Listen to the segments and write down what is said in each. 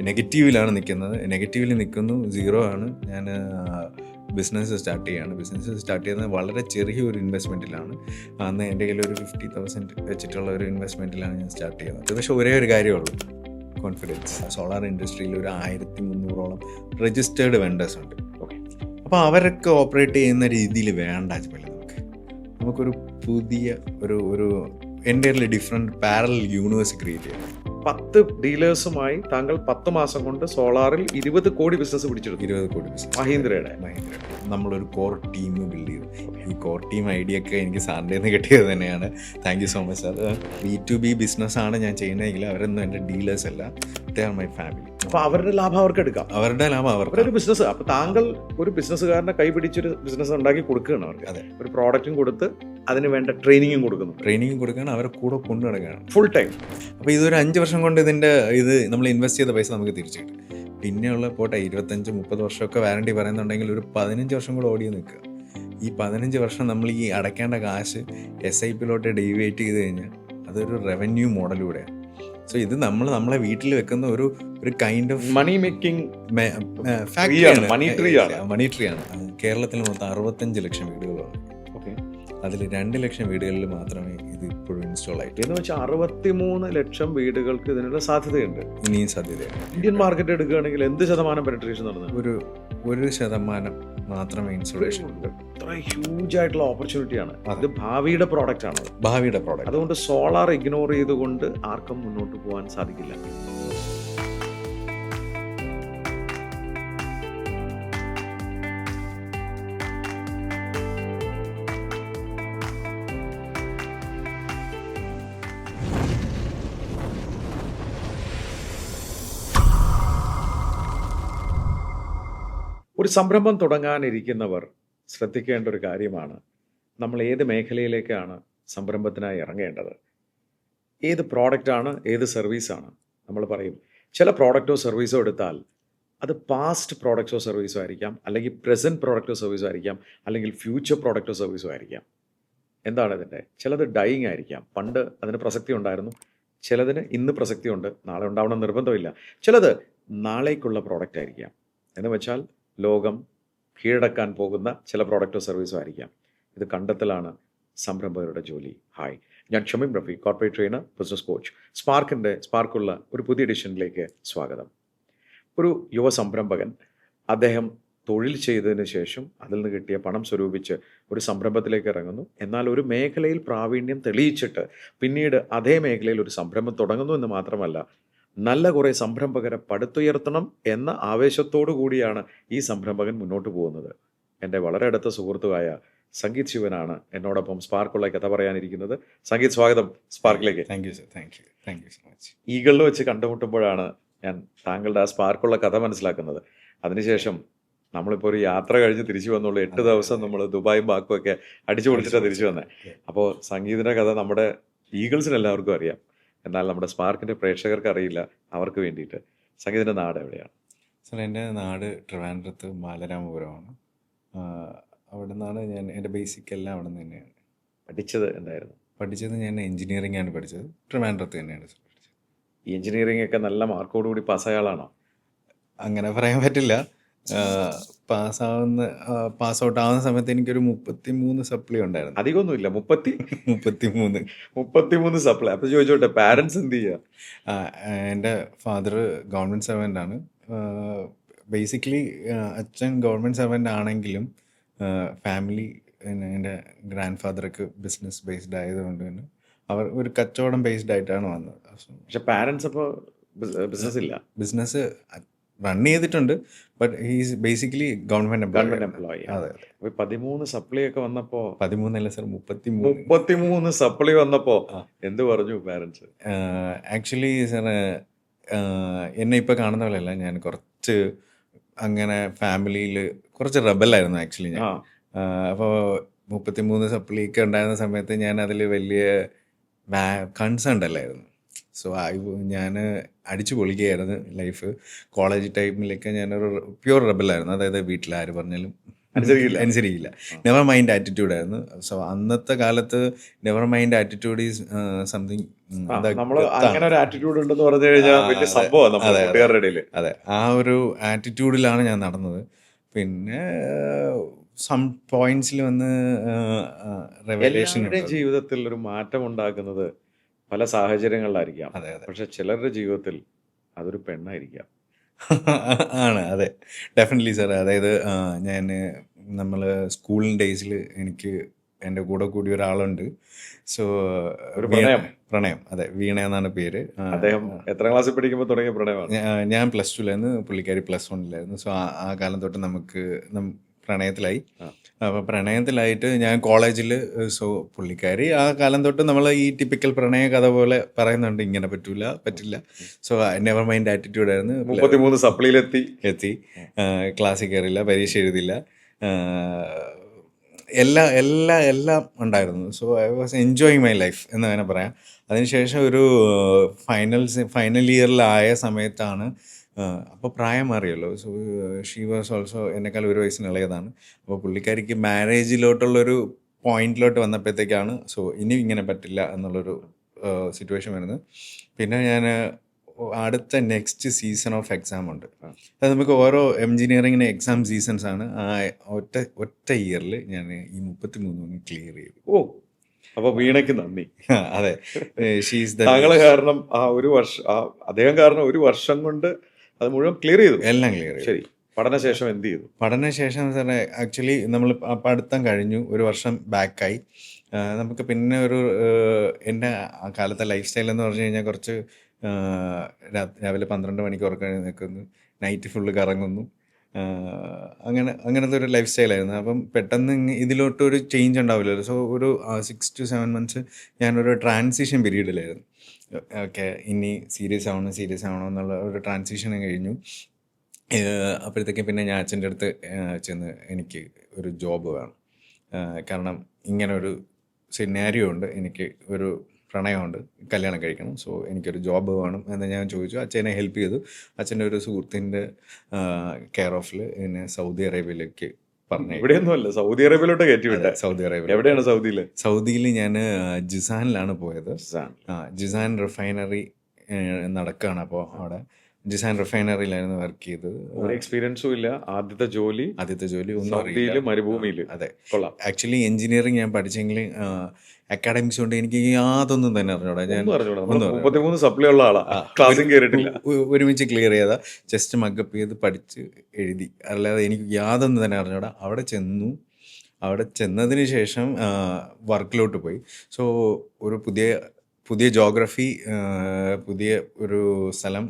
നെഗറ്റീവിലാണ് നിൽക്കുന്നത്. നെഗറ്റീവിൽ നിൽക്കുന്നു, 0 ആണ്. ഞാൻ ബിസിനസ് സ്റ്റാർട്ട് ചെയ്യുകയാണ്. ബിസിനസ് സ്റ്റാർട്ട് ചെയ്യുന്നത് വളരെ ചെറിയൊരു ഇൻവെസ്റ്റ്മെൻറ്റിലാണ്. അന്ന് എൻ്റെ കയ്യിൽ ഒരു 50,000 വെച്ചിട്ടുള്ള ഒരു ഇൻവെസ്റ്റ്മെൻറ്റിലാണ് ഞാൻ സ്റ്റാർട്ട് ചെയ്യുന്നത്. പക്ഷേ ഒരേ ഒരു കാര്യമുള്ളൂ, കോൺഫിഡൻസ്. സോളാർ ഇൻഡസ്ട്രിയിൽ ഒരു 1300ഓളം രജിസ്റ്റേർഡ് വെണ്ടേഴ്സ് ഉണ്ട്. ഓക്കെ, അപ്പോൾ അവരൊക്കെ ഓപ്പറേറ്റ് ചെയ്യുന്ന രീതിയിൽ വേണ്ട അജ്മൽ. നമുക്കൊരു പുതിയ ഒരു entirely different parallel universe create ചെയ്യണം. 10 ഡീലേഴ്സുമായി താങ്കൾ 10 മാസം കൊണ്ട് സോളാറിൽ 20 കോടി ബിസിനസ് പിടിച്ചെടുത്തു. 20 കോടി ബിസിനസ് മഹീന്ദ്രയുടെ നമ്മളൊരു കോർ ടീം ബിൽഡ് ചെയ്തു. ഈ കോർ ടീം ഐഡിയ ഒക്കെ എനിക്ക് സാറിൻ്റെ നിന്ന് കിട്ടിയത് തന്നെയാണ്. Thank you so much sir. B2B ബിസിനസ്സാണ് ഞാൻ ചെയ്യുന്നതെങ്കിൽ അവരൊന്നും എൻ്റെ ഡീലേഴ്സ് അല്ല, ദേ ആർ മൈ ഫാമിലി. അപ്പോൾ അവരുടെ ലാഭം അവർക്ക് എടുക്കാം, അവരുടെ ലാഭം അവരുടെ ഒരു ബിസിനസ്. അപ്പോൾ താങ്കൾ ഒരു ബിസിനസ്സുകാരനെ കൈ പിടിച്ചൊരു ബിസിനസ് ഉണ്ടാക്കി കൊടുക്കുകയാണ് അവർക്ക്. അതെ, ഒരു പ്രോഡക്റ്റും കൊടുത്ത് അതിന് വേണ്ട ട്രെയിനിങ്ങും കൊടുക്കുന്നു. ട്രെയിനിങ് കൊടുക്കുകയാണ്, അവരെ കൂടെ കൊണ്ടു നടക്കുകയാണ് ഫുൾ ടൈം. അപ്പോൾ ഇതൊരു 5 വർഷം കൊണ്ട് ഇത് നമ്മൾ ഇൻവെസ്റ്റ് ചെയ്ത പൈസ നമുക്ക് തിരിച്ചു കിട്ടും. പിന്നെയുള്ള പോട്ടെ 25-30 വർഷമൊക്കെ വാറണ്ടി പറയുന്നുണ്ടെങ്കിൽ ഒരു 15 വർഷം കൂടെ ഓടി നിൽക്കുക. ഈ 15 വർഷം നമ്മൾ ഈ അടയ്ക്കേണ്ട കാശ് SIP-ലോട്ട് ഡീവിയേറ്റ് ചെയ്ത് കഴിഞ്ഞാൽ അതൊരു റവന്യൂ മോഡലൂടെയാണ്. സോ ഇത് നമ്മളെ വീട്ടിൽ വെക്കുന്ന ഒരു kind of money making money tree ആണ്. കേരളത്തിൽ മൊത്തം 65 ലക്ഷം വീടുകളാണ്. ഓക്കെ, അതിൽ 2 ലക്ഷം വീടുകളിൽ മാത്രമേ ഇത് ഇപ്പോഴും ഇൻസ്റ്റാൾ ആയിട്ട്. എന്ന് വെച്ചാൽ 63 ലക്ഷം വീടുകൾക്ക് ഇതിനുള്ള സാധ്യതയുണ്ട്. ഇനിയും സാധ്യതയാണ്. ഇന്ത്യൻ മാർക്കറ്റ് എടുക്കുകയാണെങ്കിൽ എന്ത് ശതമാനം പെനിട്രേഷൻ നടന്നത്? 1% മാത്രമേ ഇൻസ്റ്റലേഷൻ ഉണ്ട്. ഇത്ര ഹ്യൂജ് ആയിട്ടുള്ള ഓപ്പർച്യൂണിറ്റിയാണ്. അത് ഭാവിയുടെ പ്രോഡക്റ്റ് ആണ്. ഭാവിയുടെ പ്രോഡക്റ്റ്. അതുകൊണ്ട് സോളാർ ഇഗ്നോർ ചെയ്തുകൊണ്ട് ആർക്കും മുന്നോട്ട് പോകാൻ സാധിക്കില്ല. ഒരു സംരംഭം തുടങ്ങാനിരിക്കുന്നവർ ശ്രദ്ധിക്കേണ്ട ഒരു കാര്യമാണ്, നമ്മൾ ഏത് മേഖലയിലേക്കാണ് സംരംഭത്തിനായി ഇറങ്ങേണ്ടത്, ഏത് പ്രോഡക്റ്റാണ്, ഏത് സർവീസാണ്. നമ്മൾ പറയും ചില പ്രോഡക്റ്റോ സർവീസോ എടുത്താൽ അത് പാസ്റ്റ് പ്രോഡക്റ്റോ സർവീസോ ആയിരിക്കാം, അല്ലെങ്കിൽ പ്രസൻറ്റ് പ്രോഡക്റ്റോ സർവീസോ ആയിരിക്കാം, അല്ലെങ്കിൽ ഫ്യൂച്ചർ പ്രോഡക്റ്റോ സർവീസോ ആയിരിക്കാം. എന്താണ് ഇതിൻ്റെ? ചിലത് ഡൈയിങ് ആയിരിക്കാം, പണ്ട് അതിന് പ്രസക്തി ഉണ്ടായിരുന്നു. ചിലതിന് ഇന്ന് പ്രസക്തിയുണ്ട്, നാളെ ഉണ്ടാവണം നിർബന്ധമില്ല. ചിലത് നാളേക്കുള്ള പ്രോഡക്റ്റ് ആയിരിക്കാം. എന്ന് വെച്ചാൽ ലോകം കീഴടക്കാൻ പോകുന്ന ചില പ്രോഡക്റ്റോ സർവീസോ ആയിരിക്കാം. ഇത് കണ്ടെത്തലാണ് സംരംഭകരുടെ ജോലി. ഹായ്, ഞാൻ Shameem Rafi, corporate trainer, business coach. സ്പാർക്കുള്ള ഒരു പുതിയ എഡിഷനിലേക്ക് സ്വാഗതം. ഒരു യുവ സംരംഭകൻ അദ്ദേഹം തൊഴിൽ ചെയ്തതിന് ശേഷം അതിൽ നിന്ന് കിട്ടിയ പണം സ്വരൂപിച്ച് ഒരു സംരംഭത്തിലേക്ക് ഇറങ്ങുന്നു. എന്നാൽ ഒരു മേഖലയിൽ പ്രാവീണ്യം തെളിയിച്ചിട്ട് പിന്നീട് അതേ മേഖലയിൽ ഒരു സംരംഭം തുടങ്ങുന്നു എന്ന് മാത്രമല്ല, നല്ല കുറേ സംരംഭകരെ പടുത്തുയർത്തണം എന്ന ആവേശത്തോടു കൂടിയാണ് ഈ സംരംഭകൻ മുന്നോട്ട് പോകുന്നത്. എൻ്റെ വളരെ അടുത്ത സുഹൃത്തുവായ സംഗീത് ശിവനാണ് എന്നോടൊപ്പം സ്പാർക്കുള്ള കഥ പറയാനിരിക്കുന്നത്. സംഗീത്, സ്വാഗതം സ്പാർക്കിലേക്ക്. Thank you sir. Thank you so much. ഈഗളിൽ വെച്ച് കണ്ടുമുട്ടുമ്പോഴാണ് ഞാൻ താങ്കളുടെ ആ സ്പാർക്കുള്ള കഥ മനസ്സിലാക്കുന്നത്. അതിനുശേഷം നമ്മളിപ്പോൾ ഒരു യാത്ര കഴിഞ്ഞ് തിരിച്ചു വന്നുള്ളൂ. 8 ദിവസം നമ്മൾ ദുബായും ബാക്കും ഒക്കെ അടിച്ചു പൊളിച്ചിട്ടാണ് തിരിച്ചു വന്നത്. അപ്പോൾ സംഗീതിൻ്റെ കഥ നമ്മുടെ ഈഗിൾസിന് എല്ലാവർക്കും അറിയാം, എന്നാൽ നമ്മുടെ സ്പാർക്കിൻ്റെ പ്രേക്ഷകർക്ക് അറിയില്ല. അവർക്ക് വേണ്ടിയിട്ട് സംഗീതിൻ്റെ നാട് എവിടെയാണ്? സാർ, എൻ്റെ നാട് ട്രിവാൻഡ്രത്ത് ബാലരാമപുരമാണ്. അവിടെ നിന്നാണ് ഞാൻ എൻ്റെ ബേസിക് എല്ലാം അവിടെ നിന്ന് തന്നെയാണ്. പഠിച്ചത് എന്തായിരുന്നു? പഠിച്ചത് ഞാൻ എഞ്ചിനീയറിംഗ് ആണ് പഠിച്ചത്. ട്രിവാൻഡ്രത്ത് തന്നെയാണ് സാർ പഠിച്ചത്. ഈ എഞ്ചിനീയറിംഗ് ഒക്കെ നല്ല മാർക്കോടുകൂടി പാസ്സായ ആളാണോ? അങ്ങനെ പറയാൻ പറ്റില്ല. പാസ് ഔട്ട് ആവുന്ന സമയത്ത് എനിക്കൊരു 33 സപ്ലി ഉണ്ടായിരുന്നു. അധികമൊന്നുമില്ല, 33 സപ്ലൈ. അപ്പോൾ ചോദിച്ചോട്ടെ, പാരൻസ് എന്ത് ചെയ്യുക? എൻ്റെ ഫാദർ ഗവൺമെൻറ് സർവൻ്റ് ആണ്. ബേസിക്കലി അച്ഛൻ ഗവൺമെൻറ് സർവൻ്റ് ആണെങ്കിലും ഫാമിലി, എൻ്റെ ഗ്രാൻഡ് ഫാദർക്ക് ബിസിനസ് ബേസ്ഡ് ആയതുകൊണ്ട് തന്നെ അവർ ഒരു കച്ചവടം ബേസ്ഡ് ആയിട്ടാണ് വന്നത്. പക്ഷെ പാരൻസ് അപ്പോൾ ബിസിനസ് ഇല്ല. ബിസിനസ് റൺ ചെയ്തിട്ടുണ്ട്, but he's basically government employee. അതെ. 13 സപ്ലൈ ഒക്കെ വന്നപ്പോൾ, 13 അല്ല സർ, 33 സപ്ലൈ വന്നപ്പോൾ എന്ത് പറഞ്ഞു പാരൻസ്? ആക്ച്വലി സാർ, എന്നെ ഇപ്പോൾ കാണുന്ന പോലെയല്ല, ഞാൻ കുറച്ച് അങ്ങനെ ഫാമിലിയിൽ കുറച്ച് റബലായിരുന്നു ആക്ച്വലി ഞാൻ. അപ്പോൾ 33 സപ്ലി ഒക്കെ ഉണ്ടായിരുന്ന സമയത്ത് ഞാൻ അതിൽ വലിയ കൺസേൺഡ് അല്ലായിരുന്നു. സോ ഞാൻ അടിച്ചു പൊളിക്കുകയായിരുന്നു ലൈഫ്. കോളേജ് ടൈമിലൊക്കെ ഞാനൊരു പ്യൂർ റബലായിരുന്നു. അതായത് വീട്ടിൽ ആര് പറഞ്ഞാലും അനുസരിക്കില്ല. നെവർ മൈൻഡ് ആറ്റിറ്റ്യൂഡ് ആയിരുന്നു. സോ അന്നത്തെ കാലത്ത് never mind attitude is something നമ്മള് അങ്ങനെ ഒരു ആറ്റിറ്റ്യൂഡ് ഉണ്ടെന്ന് പറഞ്ഞു കഴിഞ്ഞാൽ വലിയ സംഭവമാണ് നമ്മുടെ കൂട്ടുകാരുടെ ഇടയിൽ. അതെ, ആ ഒരു ആറ്റിറ്റ്യൂഡിലാണ് ഞാൻ നടന്നത്. പിന്നെ സം പോയിന്റ്സിൽ വന്ന് റെവലേഷൻ എല്ലാവരുടെയും ജീവിതത്തിൽ ഒരു മാറ്റം ഉണ്ടാക്കുന്നത് പല സാഹചര്യങ്ങളിലായിരിക്കാം. അതെ അതെ പക്ഷെ ചിലരുടെ ജീവിതത്തിൽ അതൊരു പെണ്ണായിരിക്കാം. ആണ്. അതെ, ഡെഫിനറ്റ്ലി സാർ. അതായത് ഞാൻ നമ്മൾ സ്കൂൾ ഡേയ്സിൽ എനിക്ക് എൻ്റെ കൂടെ കൂടിയ ഒരാളുണ്ട്. സോ ഒരു പ്രണയം. അതെ, വീണ എന്നാണ് പേര്. അദ്ദേഹം എത്രാം ക്ലാസ്സിൽ പഠിക്കുമ്പോൾ തുടങ്ങിയ പ്രണയമാണ്? ഞാൻ +2ലായിരുന്നു, പുള്ളിക്കാരി +1ലായിരുന്നു. സോ ആ കാലം തൊട്ട് നമുക്ക് പ്രണയത്തിലായി. അപ്പോൾ പ്രണയത്തിലായിട്ട് ഞാൻ കോളേജിൽ, സോ പുള്ളിക്കാരി ആ കാലം തൊട്ട് നമ്മൾ ഈ ടിപ്പിക്കൽ പ്രണയ കഥ പോലെ പറയുന്നുണ്ട്, ഇങ്ങനെ പറ്റില്ല. സോ നെവർ മൈൻഡ് ആറ്റിറ്റ്യൂഡ് ആയിരുന്നു. 33 സപ്ലിയിലെത്തി ക്ലാസ്സിൽ കയറില്ല, പരീക്ഷ എഴുതില്ല, എല്ലാം ഉണ്ടായിരുന്നു. So I was enjoying my life എന്ന് തന്നെ പറയാം. അതിനുശേഷം ഒരു ഫൈനൽ ഇയറിലായ സമയത്താണ്, അപ്പോൾ പ്രായം മാറിയല്ലോ. സോ ഷീ വാസ് ഓൾസോ എന്നെക്കാൾ 1 വയസ്സിന് ഇളയതാണ്. അപ്പോൾ പുള്ളിക്കാരിക്ക് മാരേജിലോട്ടുള്ളൊരു പോയിന്റിലോട്ട് വന്നപ്പോഴത്തേക്കാണ് സോ ഇനി ഇങ്ങനെ പറ്റില്ല എന്നുള്ളൊരു സിറ്റുവേഷൻ വരുന്നത്. പിന്നെ ഞാൻ അടുത്ത നെക്സ്റ്റ് സീസൺ ഓഫ് എക്സാം ഉണ്ട്. അത് നമുക്ക് ഓരോ എഞ്ചിനീയറിങ്ങിന് എക്സാം സീസൺസ് ആണ്. ആ ഒറ്റ ഇയറിൽ ഞാൻ ഈ 33 ക്ലിയർ ചെയ്തു. അപ്പൊ വീണയ്ക്ക് നന്ദി. അതെ, താങ്കൾ കാരണം ആ ഒരു വർഷം, അദ്ദേഹം കാരണം 1 വർഷം കൊണ്ട് അത് മുഴുവൻ ക്ലിയർ ചെയ്തു. എല്ലാം ക്ലിയർ ചെയ്തു. ശരി, പഠനശേഷം എന്ത് ചെയ്തു? പഠനശേഷം സാറേ, ആക്ച്വലി നമ്മൾ പഠിത്തം കഴിഞ്ഞു, 1 വർഷം ബാക്കായി. നമുക്ക് പിന്നെ എൻ്റെ ആ കാലത്തെ ലൈഫ് സ്റ്റൈൽ എന്ന് പറഞ്ഞു കഴിഞ്ഞാൽ കുറച്ച് രാവിലെ 12 മണിക്ക് ഉറക്കം നിൽക്കുന്നു, നൈറ്റ് ഫുള്ള് കറങ്ങുന്നു, അങ്ങനത്തെ ഒരു ലൈഫ് സ്റ്റൈലായിരുന്നു. അപ്പം പെട്ടെന്ന് ഇതിലോട്ടൊരു ചേഞ്ച് ഉണ്ടാവില്ലല്ലോ. സോ ഒരു 6 to 7 months ഞാനൊരു ട്രാൻസിഷൻ പീരീഡിലായിരുന്നു. ഓക്കെ, ഇനി സീരിയസ് ആവണോ എന്നുള്ള ഒരു ട്രാൻസിഷൻ കഴിഞ്ഞു. അപ്പോഴത്തേക്കും പിന്നെ ഞാൻ അച്ഛൻ്റെ അടുത്ത് ചെന്ന് എനിക്ക് ഒരു ജോബ് വേണം, കാരണം ഇങ്ങനൊരു സിനാരിയോ ഉണ്ട്, എനിക്ക് ഒരു പ്രണയമുണ്ട്, കല്യാണം കഴിക്കണം, സോ എനിക്കൊരു ജോബ് വേണം എന്ന് ഞാൻ ചോദിച്ചു. അച്ഛനെ ഹെൽപ്പ് ചെയ്തു. അച്ഛൻ്റെ ഒരു സുഹൃത്തിൻ്റെ കെയർ ഓഫിൽ എന്നെ സൗദി അറേബ്യയിലേക്ക് പറഞ്ഞു. ഇവിടെയൊന്നുമല്ല, സൗദി അറേബ്യയിലോട്ട് കയറ്റിവിട്ടെ. Saudi Arabia. എവിടെയാണ് സൗദിയിൽ? ഞാൻ ജിസാനിലാണ് പോയത്. ജിസാൻ റിഫൈനറി നടക്കുകയാണ്. അപ്പോൾ അവിടെ ജിസാൻ റിഫൈനറിയിലായിരുന്നു വർക്ക് ചെയ്തത്. ഒരു എക്സ്പീരിയൻസും ഇല്ല. ആദ്യത്തെ ജോലി ഒന്നും അറിയില്ല, മരുഭൂമിയിൽ. അതെ, കൊള്ളാം. ആക്ച്വലി എഞ്ചിനീയറിംഗ് ഞാൻ പഠിച്ചെങ്കിൽ അക്കാഡമിക്സ് കൊണ്ട് എനിക്ക് യാതൊന്നും തന്നെ അറിഞ്ഞൂടാ. ഞാൻ 33 സപ്ലി ഉള്ള ആളാണ്, ക്ലാസ്സിൽ കയറിയിട്ടില്ല. ഒരുമിച്ച് ക്ലിയർ ചെയ്താ ജസ്റ്റ് മക്കപ്പ് ചെയ്ത് പഠിച്ച് എഴുതി, അല്ലാതെ എനിക്ക് യാതൊന്നും തന്നെ അറിഞ്ഞൂടാ. അവിടെ ചെന്നതിന് ശേഷം വർക്കിലോട്ട് പോയി. സോ ഒരു പുതിയ ജോഗ്രഫി, പുതിയ ഒരു സ്ഥലം,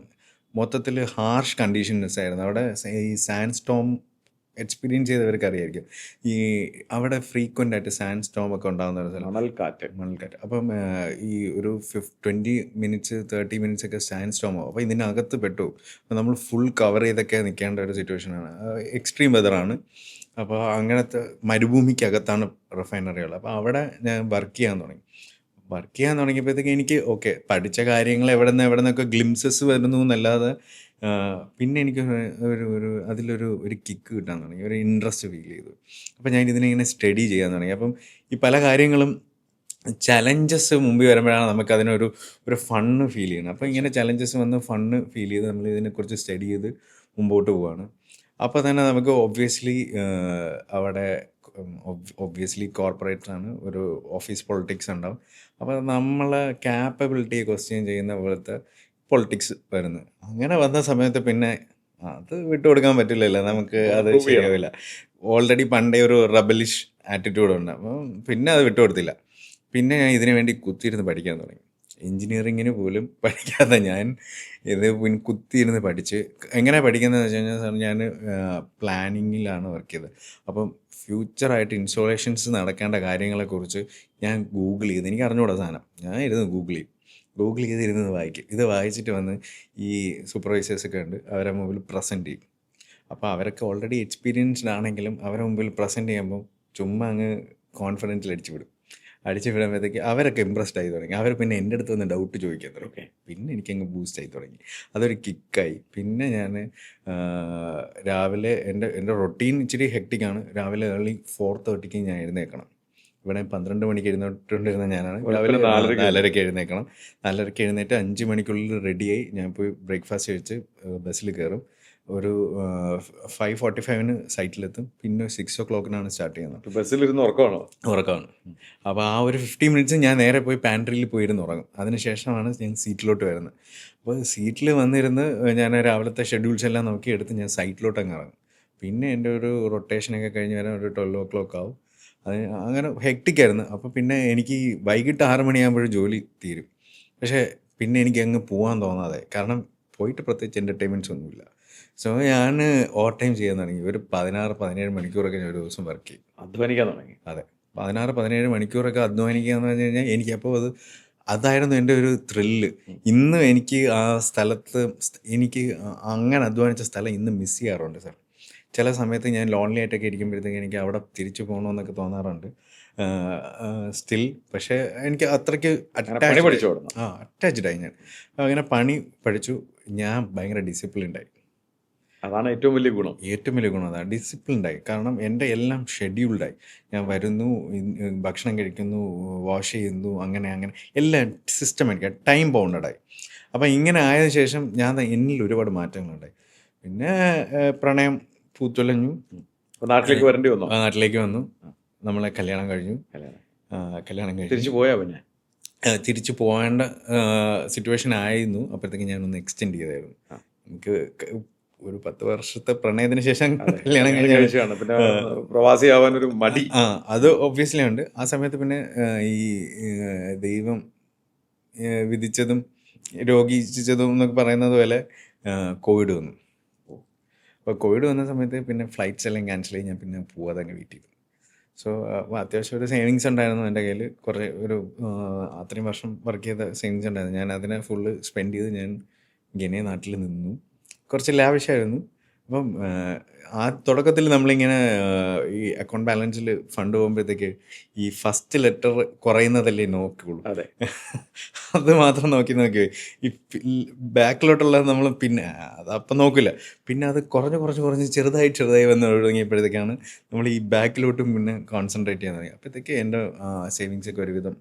മൊത്തത്തിൽ ഹാർഷ് കണ്ടീഷൻസ് ആയിരുന്നു. അവിടെ ഈ സാൻഡ് സ്റ്റോം എക്സ്പീരിയൻസ് ചെയ്തവർക്ക് അറിയായിരിക്കും. ഈ അവിടെ ഫ്രീക്വൻ്റ് ആയിട്ട് സാൻഡ് സ്റ്റോം ഒക്കെ ഉണ്ടാകുന്ന ഒരു സ്ഥലം, മണൽക്കാറ്റ്. അപ്പം ഈ ഒരു 20 minutes 30 minutes ഒക്കെ സാൻഡ് സ്റ്റോം ആവും. അപ്പോൾ ഇതിനകത്ത് പെട്ടു. അപ്പോൾ നമ്മൾ ഫുൾ കവർ ചെയ്തൊക്കെ നിൽക്കേണ്ട ഒരു സിറ്റുവേഷനാണ്. എക്സ്ട്രീം വെതറാണ്. അപ്പോൾ അങ്ങനത്തെ മരുഭൂമിക്കകത്താണ് റിഫൈനറികൾ. അപ്പോൾ അവിടെ ഞാൻ വർക്ക് ചെയ്യാൻ തുടങ്ങിയപ്പോഴത്തേക്ക് എനിക്ക് ഓക്കെ, പഠിച്ച കാര്യങ്ങൾ എവിടെ നിന്നൊക്കെ ഗ്ലിംസസ് വരുന്നു എന്നല്ലാതെ പിന്നെ എനിക്ക് അതിലൊരു കിക്ക് കിട്ടാൻ തുടങ്ങി, ഒരു ഇൻട്രസ്റ്റ് ഫീൽ ചെയ്തു. അപ്പോൾ ഞാൻ ഇതിനെ സ്റ്റഡി ചെയ്യാൻ തുടങ്ങി. അപ്പം ഈ പല കാര്യങ്ങളും ചലഞ്ചസ് മുമ്പിൽ വരുമ്പോഴാണ് നമുക്കതിനൊരു ഫണ്ണ് ഫീൽ ചെയ്യുന്നത്. അപ്പോൾ ഇങ്ങനെ ചലഞ്ചസ് വന്ന് ഫണ്ണ് ഫീൽ ചെയ്ത് നമ്മൾ ഇതിനെക്കുറിച്ച് സ്റ്റഡി ചെയ്ത് മുമ്പോട്ട് പോവുകയാണ്. അപ്പോൾ തന്നെ നമുക്ക് ഒബ്വിയസ്ലി കോർപ്പറേറ്റാണ്, ഒരു ഓഫീസ് പൊളിറ്റിക്സ് ഉണ്ടാവും. അപ്പോൾ നമ്മളെ ക്യാപ്പബിലിറ്റിയെ ക്വസ്റ്റ്യൻ ചെയ്യുന്ന പോലത്തെ പൊളിറ്റിക്സ് വരുന്നത്. അങ്ങനെ വന്ന സമയത്ത് പിന്നെ അത് വിട്ടുകൊടുക്കാൻ പറ്റില്ലല്ലോ, നമുക്ക് അത് ശരിയാവില്ല. ഓൾറെഡി പണ്ടേ ഒരു റബലിഷ് ആറ്റിറ്റ്യൂഡ് ഉണ്ട്. അപ്പം പിന്നെ അത് വിട്ടുകൊടുത്തില്ല. പിന്നെ ഞാൻ ഇതിനു വേണ്ടി കുത്തിയിരുന്ന് പഠിക്കാൻ തുടങ്ങി. എൻജിനീയറിങ്ങിന് പോലും പഠിക്കാതെ ഞാൻ ഇത് കുത്തിയിരുന്ന് പഠിച്ച്. എങ്ങനെ പഠിക്കുന്നതെന്ന് വെച്ച് കഴിഞ്ഞാൽ സാർ, ഞാൻ പ്ലാനിങ്ങിലാണ് വർക്ക് ചെയ്തത്. അപ്പം ഫ്യൂച്ചറായിട്ട് ഇൻസ്റ്റോളേഷൻസ് നടക്കേണ്ട കാര്യങ്ങളെക്കുറിച്ച് ഞാൻ ഗൂഗിൾ ചെയ്ത്, എനിക്ക് അറിഞ്ഞുകൂടാ സാധനം, ഞാൻ ഇരുന്ന് ഗൂഗിൾ ചെയ്തിരുന്ന് വായിക്കും. ഇത് വായിച്ചിട്ട് വന്ന് ഈ സൂപ്പർവൈസേഴ്സൊക്കെ ഉണ്ട്, അവരെ മുമ്പിൽ പ്രസൻറ്റ് ചെയ്യും. അപ്പോൾ അവരൊക്കെ ഓൾറെഡി എക്സ്പീരിയൻസ്ഡ് ആണെങ്കിലും അവരെ മുമ്പിൽ പ്രസൻറ്റ് ചെയ്യുമ്പോൾ ചുമ്മാ അങ്ങ് കോൺഫിഡൻസിൽ അടിച്ചു വിടും. അടിച്ച് വിടുമ്പോഴത്തേക്ക് അവരൊക്കെ ഇമ്പ്രസ്ഡ് ആയി തുടങ്ങി. അവർ പിന്നെ എൻ്റെ അടുത്ത് വന്ന് ഡൗട്ട് ചോദിക്കാൻ തുടങ്ങി. ഓക്കെ. പിന്നെ എനിക്കങ്ങ് ബൂസ്റ്റ് ആയി തുടങ്ങി. അതൊരു കിക്കായി. പിന്നെ ഞാൻ രാവിലെ എൻ്റെ റൊട്ടീൻ ഇച്ചിരി ഹെക്റ്റിക്കാണ്. രാവിലെ ഏർലി 4:30 ഞാൻ എഴുന്നേൽക്കണം. ഇവിടെ 12 മണിക്ക് എഴുന്നേറ്റുകൊണ്ടിരുന്ന ഞാനാണ് രാവിലെ 4:30 എഴുന്നേൽക്കണം. 4:30 എഴുന്നേറ്റ് 5 മണിക്കുള്ളിൽ റെഡിയായി ഞാൻ പോയി ബ്രേക്ക്ഫാസ്റ്റ് കഴിച്ച് ബസ്സിൽ കയറും. ഒരു 5:45 സൈറ്റിലെത്തും. പിന്നെ 6 o'clock സ്റ്റാർട്ട് ചെയ്യുന്നത്. ബസ്സിലിരുന്ന് ഉറക്കമാണോ? ഉറക്കമാണ്. അപ്പോൾ ആ ഒരു 15 മിനിറ്റ്സ് ഞാൻ നേരെ പോയി പാൻട്രിയിൽ പോയിരുന്ന് ഉറങ്ങും. അതിനുശേഷമാണ് ഞാൻ സീറ്റിലോട്ട് വരുന്നത്. അപ്പോൾ സീറ്റിൽ വന്നിരുന്ന് ഞാൻ രാവിലത്തെ ഷെഡ്യൂൾസ് എല്ലാം നോക്കി എടുത്ത് ഞാൻ സൈറ്റിലോട്ട് അങ്ങ് ഇറങ്ങും. പിന്നെ എൻ്റെ ഒരു റൊട്ടേഷനൊക്കെ കഴിഞ്ഞ് വരാൻ ഒരു 12 o'clock ആവും. അത് അങ്ങനെ ഹെക്റ്റിക്കായിരുന്നു. അപ്പോൾ പിന്നെ എനിക്ക് വൈകിട്ട് 6 മണിയാകുമ്പോഴും ജോലി തീരും. പക്ഷേ പിന്നെ എനിക്ക് അങ്ങ് പോകാൻ തോന്നാതെ, കാരണം പോയിട്ട് പ്രത്യേകിച്ച് എൻ്റർടൈൻമെൻറ്റ്സ് ഒന്നുമില്ല. സോ ഞാൻ ഓവർ ടൈം ചെയ്യാൻ തുടങ്ങി. ഒരു 16-17 മണിക്കൂറൊക്കെ ഞാൻ ഒരു ദിവസം വർക്ക് ചെയ്യും. അധ്വാനിക്കാൻ തുടങ്ങി. അതെ, 16-17 മണിക്കൂറൊക്കെ അധ്വാനിക്കുക എന്ന് പറഞ്ഞു കഴിഞ്ഞാൽ എനിക്കപ്പോൾ അതായിരുന്നു എൻ്റെ ഒരു ത്രില്ല്. ഇന്ന് എനിക്ക് ആ സ്ഥലത്ത് എനിക്ക് അങ്ങനെ അധ്വാനിച്ച സ്ഥലം ഇന്ന് മിസ് ചെയ്യാറുണ്ട് സാർ. ചില സമയത്ത് ഞാൻ ലോൺലി ആയിട്ടൊക്കെ ഇരിക്കുമ്പോഴത്തേക്ക് എനിക്ക് അവിടെ തിരിച്ചു പോകണമെന്നൊക്കെ തോന്നാറുണ്ട് സ്റ്റിൽ. പക്ഷേ എനിക്ക് അത്രയ്ക്ക് പണി പഠിച്ചു തുടങ്ങും. അറ്റാച്ച്ഡായി ഞാൻ. അങ്ങനെ പണി പഠിച്ചു. ഞാൻ ഭയങ്കര ഡിസിപ്ലിൻഡായി. അതാണ് ഏറ്റവും വലിയ ഗുണം. ഏറ്റവും വലിയ ഗുണം അതാണ്, ഡിസിപ്ലിൻഡായി. കാരണം എൻ്റെ എല്ലാം ഷെഡ്യൂൾഡായി. ഞാൻ വരുന്നു, ഭക്ഷണം കഴിക്കുന്നു, വാഷ് ചെയ്യുന്നു, അങ്ങനെ എല്ലാം സിസ്റ്റമാറ്റിക്കായി ടൈം ബൗണ്ടഡായി. അപ്പോൾ ഇങ്ങനെ ആയതിനു ശേഷം എന്നിൽ ഒരുപാട് മാറ്റങ്ങളുണ്ടായി. പിന്നെ പ്രണയം പൂത്തുലഞ്ഞു. നാട്ടിലേക്ക് വരേണ്ടി വന്നു. നാട്ടിലേക്ക് വന്നു. നമ്മളെ കല്യാണം കഴിഞ്ഞു. കല്യാണം കഴിഞ്ഞു തിരിച്ചു പോയാ പിന്നെ തിരിച്ചു പോകേണ്ട സിറ്റുവേഷൻ ആയിരുന്നു. അപ്പോഴത്തേക്ക് ഞാനൊന്ന് എക്സ്റ്റെൻഡ് ചെയ്തായിരുന്നു. എനിക്ക് ഒരു 10 വർഷത്തെ പ്രണയത്തിന് ശേഷം കല്യാണം കഴിച്ചാണ്. പിന്നെ പ്രവാസിയാവാൻ ഒരു മടി. അത് ഒബ്വിയസ്ലി ഉണ്ട്. ആ സമയത്ത് പിന്നെ ഈ ദൈവം വിധിച്ചതും രോഗിച്ചതും എന്നൊക്കെ പറയുന്നത് പോലെ കോവിഡ് വന്നു. അപ്പോൾ കോവിഡ് വന്ന സമയത്ത് പിന്നെ ഫ്ലൈറ്റ്സ് എല്ലാം ക്യാൻസൽ ചെയ്ത് ഞാൻ പിന്നെ പോവാതെ അങ്ങ് വീട്ടിൽ. സോ അത്യാവശ്യം ഒരു സേവിങ്സ് ഉണ്ടായിരുന്നു എൻ്റെ കയ്യിൽ. കുറേ അത്രയും വർഷം വർക്ക് ചെയ്ത സേവിങ്സ് ഉണ്ടായിരുന്നു. ഞാൻ അതിനെ ഫുള്ള് സ്പെൻഡ് ചെയ്ത് ഞാൻ ഗനെ നാട്ടിൽ നിന്നു. കുറച്ച് ലാവിഷായിരുന്നു. അപ്പം ആ തുടക്കത്തിൽ നമ്മളിങ്ങനെ ഈ അക്കൗണ്ട് ബാലൻസിൽ ഫണ്ട് പോകുമ്പോഴത്തേക്ക് ഈ ഫസ്റ്റ് ലെറ്റർ കുറയുന്നതല്ലേ നോക്കുള്ളൂ. അതെ, അത് മാത്രം നോക്കി ഈ ബാക്കിലോട്ടുള്ളത് നമ്മൾ പിന്നെ അതപ്പം നോക്കില്ല. പിന്നെ അത് കുറഞ്ഞ് ചെറുതായി വന്ന് തുടങ്ങിയപ്പോഴത്തേക്കാണ് നമ്മൾ ഈ ബാക്കിലോട്ടും പിന്നെ കോൺസെൻട്രേറ്റ് ചെയ്യാൻ തുടങ്ങി. അപ്പോഴത്തേക്ക് എൻ്റെ സേവിങ്സൊക്കെ ഒരുവിധം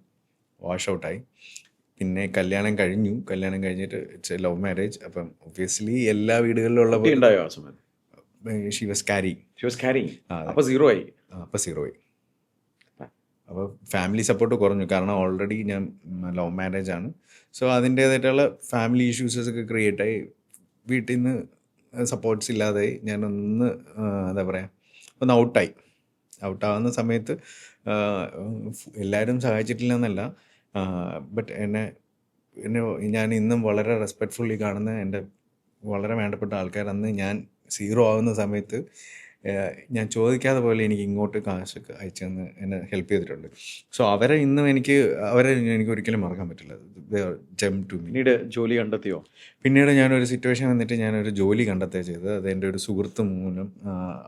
വാഷ് ഔട്ടായി. പിന്നെ കല്യാണം കഴിഞ്ഞിട്ട് ഇറ്റ്സ് എ ലവ് മാരേജ്. അപ്പം ഒബ്വിയസ്ലി എല്ലാ വീടുകളിലുള്ള ഉണ്ടായോ ആ സമയത്ത്? She was carrying. അപ്പോൾ സീറോ ആയി. അപ്പോൾ ഫാമിലി സപ്പോർട്ട് കുറഞ്ഞു. കാരണം ഓൾറെഡി ഞാൻ ലവ് മാരേജ് ആണ്. സോ അതിൻ്റേതായിട്ടുള്ള ഫാമിലി ഇഷ്യൂസൊക്കെ ക്രിയേറ്റ് ആയി. വീട്ടിൽ നിന്ന് സപ്പോർട്ട്സ് ഇല്ലാതായി. ഞാനൊന്ന് എന്താ പറയുക, ഒന്ന് ഔട്ടാവുന്ന സമയത്ത് എല്ലാവരും സഹായിച്ചിട്ടില്ല എന്നല്ല, ബട്ട് എന്നെ ഞാൻ ഇന്നും വളരെ റെസ്പെക്റ്റ്ഫുള്ളി കാണുന്ന എൻ്റെ വളരെ വേണ്ടപ്പെട്ട ആൾക്കാർ അന്ന് ഞാൻ സീറോ ആവുന്ന സമയത്ത് ഞാൻ ചോദിക്കാതെ പോലെ എനിക്ക് ഇങ്ങോട്ട് കാശൊക്കെ അയച്ചു തന്ന് എന്നെ ഹെൽപ്പ് ചെയ്തിട്ടുണ്ട്. സോ അവരെ എനിക്ക് ഒരിക്കലും മറക്കാൻ പറ്റില്ല. ജം ടു മീ. പിന്നീട് ജോലി കണ്ടെത്തിയോ? പിന്നീട് ഞാനൊരു സിറ്റുവേഷൻ വന്നിട്ട് ഞാനൊരു ജോലി കണ്ടെത്തുക ചെയ്തത്. അത് എൻ്റെ ഒരു സുഹൃത്ത് മൂലം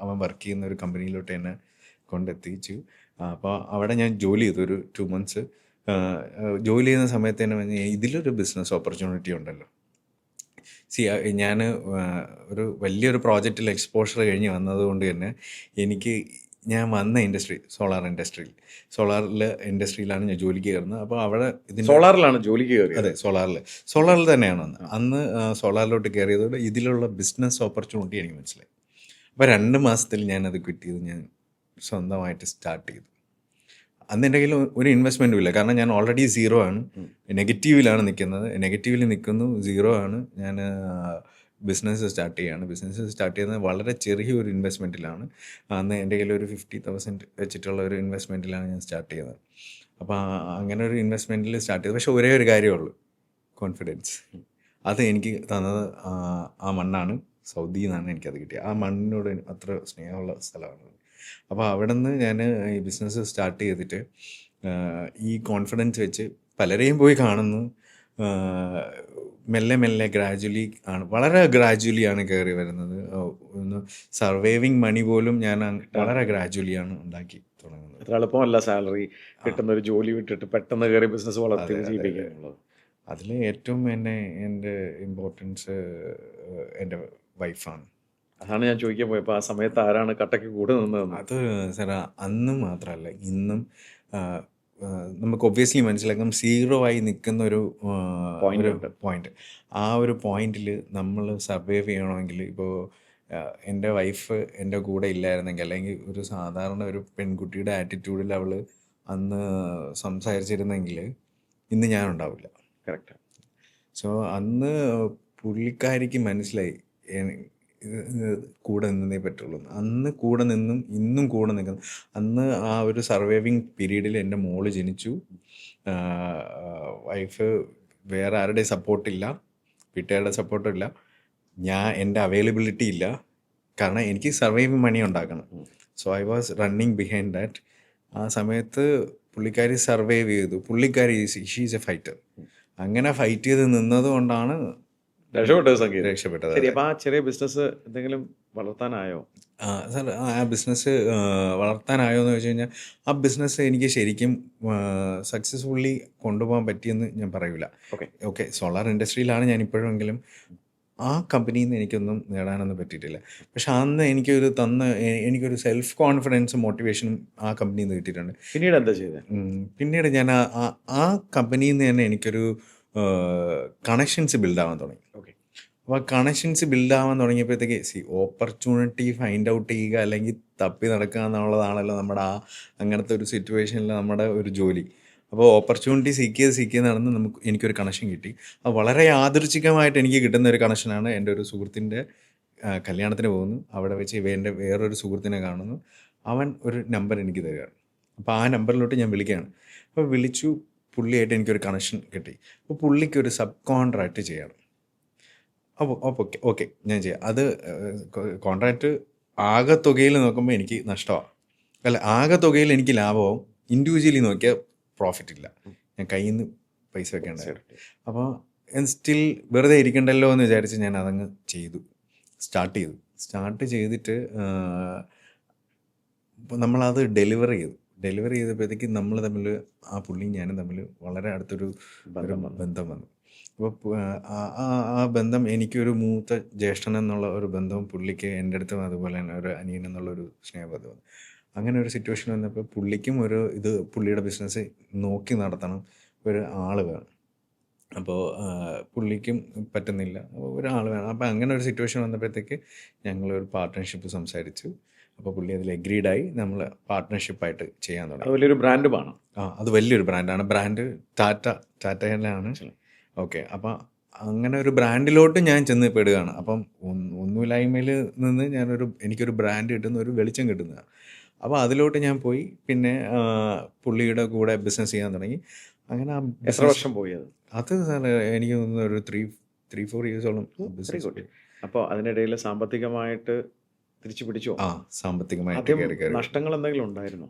അവൻ വർക്ക് ചെയ്യുന്ന ഒരു കമ്പനിയിലോട്ട് എന്നെ കൊണ്ടെത്തിച്ചു. അപ്പോൾ അവിടെ ഞാൻ ജോലി ചെയ്തു ഒരു 2 months. ജോലി ചെയ്യുന്ന സമയത്ത് തന്നെ പറഞ്ഞാൽ ഇതിലൊരു ബിസിനസ് ഓപ്പർച്യൂണിറ്റി ഉണ്ടല്ലോ. ഞാൻ ഒരു വലിയൊരു പ്രോജക്റ്റിൽ എക്സ്പോഷർ കഴിഞ്ഞ് വന്നതുകൊണ്ട് തന്നെ ഞാൻ വന്ന ഇൻഡസ്ട്രി സോളാർ ഇൻഡസ്ട്രിയിലാണ് ഞാൻ ജോലിക്ക് കയറുന്നത്. അപ്പോൾ അവിടെ സോളാറിലാണ് ജോലിക്ക് കയറിയത്? അതെ, സോളാറിൽ തന്നെയാണ് അന്ന് സോളാറിലോട്ട് കയറിയതോടെ ഇതിലുള്ള ബിസിനസ് ഓപ്പർച്യൂണിറ്റി എനിക്ക് മനസ്സിലായി. അപ്പോൾ 2 മാസത്തിൽ ഞാനത് ക്വിറ്റ് ചെയ്ത് ഞാൻ സ്വന്തമായിട്ട് സ്റ്റാർട്ട് ചെയ്തു. അന്ന് എൻ്റെ കയ്യിൽ ഒരു ഇൻവെസ്റ്റ്മെൻറ്റും ഇല്ല. കാരണം ഞാൻ ഓൾറെഡി സീറോ ആണ്. നെഗറ്റീവിൽ നിൽക്കുന്നു, സീറോ ആണ്. ഞാൻ ബിസിനസ് സ്റ്റാർട്ട് ചെയ്യുന്നത് വളരെ ചെറിയൊരു ഇൻവെസ്റ്റ്മെൻറ്റിലാണ്. അന്ന് എൻ്റെ കയ്യിൽ ഒരു 50,000 വെച്ചിട്ടുള്ള ഒരു ഇൻവെസ്റ്റ്മെൻറ്റിലാണ് ഞാൻ സ്റ്റാർട്ട് ചെയ്യുന്നത്. അപ്പോൾ അങ്ങനെ ഒരു ഇൻവെസ്റ്റ്മെൻറ്റിൽ സ്റ്റാർട്ട് ചെയ്തു. പക്ഷേ ഒരേ ഒരു കാര്യമുള്ളൂ, കോൺഫിഡൻസ്. അത് എനിക്ക് തന്നത് ആ മണ്ണാണ്. സൗദിയിൽ നിന്നാണ് എനിക്കത് കിട്ടിയത്. ആ മണ്ണിനോട് അത്ര സ്നേഹമുള്ള സ്ഥലമാണ്. അപ്പോൾ അവിടെ നിന്ന് ഞാൻ ഈ ബിസിനസ് സ്റ്റാർട്ട് ചെയ്തിട്ട് ഈ കോൺഫിഡൻസ് വെച്ച് പലരെയും പോയി കാണുന്നു. മെല്ലെ വളരെ ഗ്രാജുവലിയാണ് കയറി വരുന്നത്. ഒന്ന് സർവൈവിങ് മണി പോലും ഞാൻ വളരെ ഗ്രാജുവലിയാണ് ഉണ്ടാക്കി തുടങ്ങുന്നത്. അത്ര എളുപ്പമല്ല സാലറി കിട്ടുന്ന ഒരു ജോലി വിട്ടിട്ട് പെട്ടെന്ന് കയറി ബിസിനസ് വളർത്തി വിജയിപ്പിക്കുക എന്നുള്ളത്. അതിൽ ഏറ്റവും എൻ്റെ ഇമ്പോർട്ടൻസ് എൻ്റെ വൈഫാണ്. അതാണ് ഞാൻ ചോദിക്കാൻ പോയപ്പോൾ ആ സമയത്ത് ആരാണ് കട്ടയ്ക്ക് കൂടെ നിന്നതെന്ന്. അത് സാർ അന്നും മാത്രമല്ല ഇന്നും നമുക്ക് ഒബ്വിയസ്ലി മനസ്സിലാക്കാം സീറോ ആയി നിൽക്കുന്ന ഒരു പോയിന്റ്. ആ ഒരു പോയിന്റിൽ നമ്മൾ സർവൈവ് ചെയ്യണമെങ്കിൽ ഇപ്പോൾ എൻ്റെ വൈഫ് എൻ്റെ കൂടെ ഇല്ലായിരുന്നെങ്കിൽ, അല്ലെങ്കിൽ ഒരു സാധാരണ ഒരു പെൺകുട്ടിയുടെ ആറ്റിറ്റ്യൂഡിൽ അവൾ അന്ന് സംസാരിച്ചിരുന്നെങ്കിൽ ഇന്ന് ഞാനുണ്ടാവില്ല. കറക്റ്റ്. സോ അന്ന് പുള്ളിക്കാരിക്ക് മനസ്സിലായി കൂടെ നിന്നേ പറ്റുള്ളൂ. അന്ന് കൂടെ നിന്നും ഇന്നും കൂടെ നിൽക്കുന്നു. അന്ന് ആ ഒരു സർവൈവിങ് പീരീഡിൽ എൻ്റെ മോള് ജനിച്ചു. വൈഫ് വേറെ ആരുടെയും സപ്പോർട്ടില്ല, വീട്ടുകാരുടെ സപ്പോർട്ടില്ല, എൻ്റെ അവൈലബിലിറ്റി ഇല്ല. കാരണം എനിക്ക് സർവൈവിങ് മണി ഉണ്ടാക്കണം. So I was running behind that. ആ സമയത്ത് പുള്ളിക്കാരി സർവൈവ് ചെയ്തു. പുള്ളിക്കാരി ഷീസ് എ ഫൈറ്റർ. അങ്ങനെ ഫൈറ്റ് ചെയ്ത് നിന്നത് കൊണ്ടാണ് രക്ഷപ്പെട്ടത്. ശരി, അപ്പോൾ ആ ചെറിയ ബിസിനസ് എന്തെങ്കിലും വളർത്താനായോ? സാർ ആ ബിസിനസ് വളർത്താനായോ എന്ന് ചോദിച്ചു കഴിഞ്ഞാൽ ആ ബിസിനസ് എനിക്ക് ശരിക്കും സക്സസ്ഫുള്ളി കൊണ്ടുപോകാൻ പറ്റിയെന്ന് ഞാൻ പറയൂല. ഓക്കെ, സോളാർ ഇൻഡസ്ട്രിയിലാണ് ഞാൻ ഇപ്പോഴെങ്കിലും. ആ കമ്പനിയിൽ നിന്ന് എനിക്കൊന്നും നേടാനൊന്നും പറ്റിയിട്ടില്ല. പക്ഷെ അന്ന് എനിക്കൊരു സെൽഫ് കോൺഫിഡൻസും മോട്ടിവേഷനും ആ കമ്പനിയിൽ നിന്ന് കിട്ടിയിട്ടുണ്ട്. പിന്നീട് എന്താ ചെയ്തത്? പിന്നീട് ഞാൻ ആ കമ്പനിയിൽ നിന്ന് തന്നെ എനിക്കൊരു കണക്ഷൻസ് ബിൽഡാവാൻ തുടങ്ങി. അപ്പോൾ കണക്ഷൻസ് ബിൽഡാവാൻ തുടങ്ങിയപ്പോഴത്തേക്ക് ഓപ്പർച്യൂണിറ്റി ഫൈൻഡ് ഔട്ട് ചെയ്യുക അല്ലെങ്കിൽ തപ്പി നടക്കുക എന്നുള്ളതാണല്ലോ നമ്മുടെ അങ്ങനത്തെ ഒരു സിറ്റുവേഷനിൽ നമ്മുടെ ഒരു ജോലി. അപ്പോൾ ഓപ്പർച്യൂണിറ്റി സീക്ക് ചെയ്ത് നടന്ന് എനിക്കൊരു കണക്ഷൻ കിട്ടി. അത് വളരെ യാദൃച്ഛികമായിട്ട് എനിക്ക് കിട്ടുന്ന ഒരു കണക്ഷനാണ്. എൻ്റെ ഒരു സുഹൃത്തിൻ്റെ കല്യാണത്തിന് പോകുന്നു. അവിടെ വെച്ച് എൻ്റെ വേറൊരു സുഹൃത്തിനെ കാണുന്നു. അവൻ ഒരു നമ്പർ എനിക്ക് തരികയാണ്. അപ്പോൾ ആ നമ്പറിലോട്ട് ഞാൻ വിളിക്കുകയാണ്. അപ്പോൾ വിളിച്ചു, പുള്ളിയായിട്ട് എനിക്കൊരു കണക്ഷൻ കിട്ടി. അപ്പോൾ പുള്ളിക്ക് ഒരു സബ് കോൺട്രാക്റ്റ് ചെയ്യണം. അപ്പോൾ ഓക്കെ ഞാൻ ചെയ്യാം. അത് കോൺട്രാക്റ്റ് ആകെ തുകയിൽ നോക്കുമ്പോൾ എനിക്ക് നഷ്ടമാണ്, അല്ല ആകെ തുകയിൽ എനിക്ക് ലാഭമാവും. ഇൻഡിവിജ്വലി നോക്കിയാൽ പ്രോഫിറ്റ് ഇല്ല. ഞാൻ കയ്യിൽ നിന്ന് പൈസ വെക്കേണ്ടതായിരുന്നു. അപ്പോൾ സ്റ്റിൽ വെറുതെ ഇരിക്കണ്ടല്ലോ എന്ന് വിചാരിച്ച് ഞാൻ അതങ്ങ് സ്റ്റാർട്ട് ചെയ്തിട്ട് നമ്മളത് ഡെലിവർ ചെയ്തപ്പോഴത്തേക്ക് നമ്മൾ തമ്മിൽ ആ പുള്ളിയും ഞാനും തമ്മിൽ വളരെ അടുത്തൊരു ബന്ധം വന്നു. അപ്പോൾ ആ ബന്ധം എനിക്കൊരു മൂത്ത ജ്യേഷ്ഠൻ എന്നുള്ള ഒരു ബന്ധവും പുള്ളിക്ക് എൻ്റെ അടുത്തും അതുപോലെ തന്നെ ഒരു അനിയൻ എന്നുള്ളൊരു സ്നേഹബന്ധം വന്നു. അങ്ങനെ ഒരു സിറ്റുവേഷൻ വന്നപ്പോൾ പുള്ളിക്കും പുള്ളിയുടെ ബിസിനസ് നോക്കി നടത്തണം, ഒരു ആൾ വേണം. അപ്പോൾ പുള്ളിക്കും പറ്റുന്നില്ല, ഒരാൾ വേണം. അപ്പോൾ അങ്ങനെ ഒരു സിറ്റുവേഷൻ വന്നപ്പോഴത്തേക്ക് ഞങ്ങളൊരു പാർട്ട്ണർഷിപ്പ് സംസാരിച്ചു. അപ്പോൾ പുള്ളി അതിൽ എഗ്രീഡായി. നമ്മൾ പാർട്ട്ണർഷിപ്പായിട്ട് ചെയ്യാൻ തുടങ്ങി. വലിയൊരു ബ്രാൻഡുമാണ്. അത് വലിയൊരു ബ്രാൻഡാണ്. ബ്രാൻഡ് ടാറ്റയിലാണ്. ഓക്കെ, അപ്പം അങ്ങനെ ഒരു ബ്രാൻഡിലോട്ട് ഞാൻ ചെന്ന് പെടുകയാണ്. അപ്പം ഒന്നുമില്ലായ്മയിൽ നിന്ന് എനിക്കൊരു ബ്രാൻഡ് കിട്ടുന്ന, ഒരു വെളിച്ചം കിട്ടുന്നതാണ്. അപ്പോൾ അതിലോട്ട് ഞാൻ പോയി. പിന്നെ പുള്ളിയുടെ കൂടെ ബിസിനസ് ചെയ്യാൻ തുടങ്ങി. അങ്ങനെ എത്ര വർഷം പോയി അത് സാർ എനിക്ക് തോന്നുന്നു ഒരു 3-4 ഇയേഴ്സോളം ബിസിനസ്. അപ്പോൾ അതിനിടയിൽ സാമ്പത്തികമായിട്ട് തിരിച്ചു പിടിച്ചോ? സാമ്പത്തികമായിട്ട് നഷ്ടങ്ങൾ എന്തെങ്കിലും ഉണ്ടായിരുന്നു?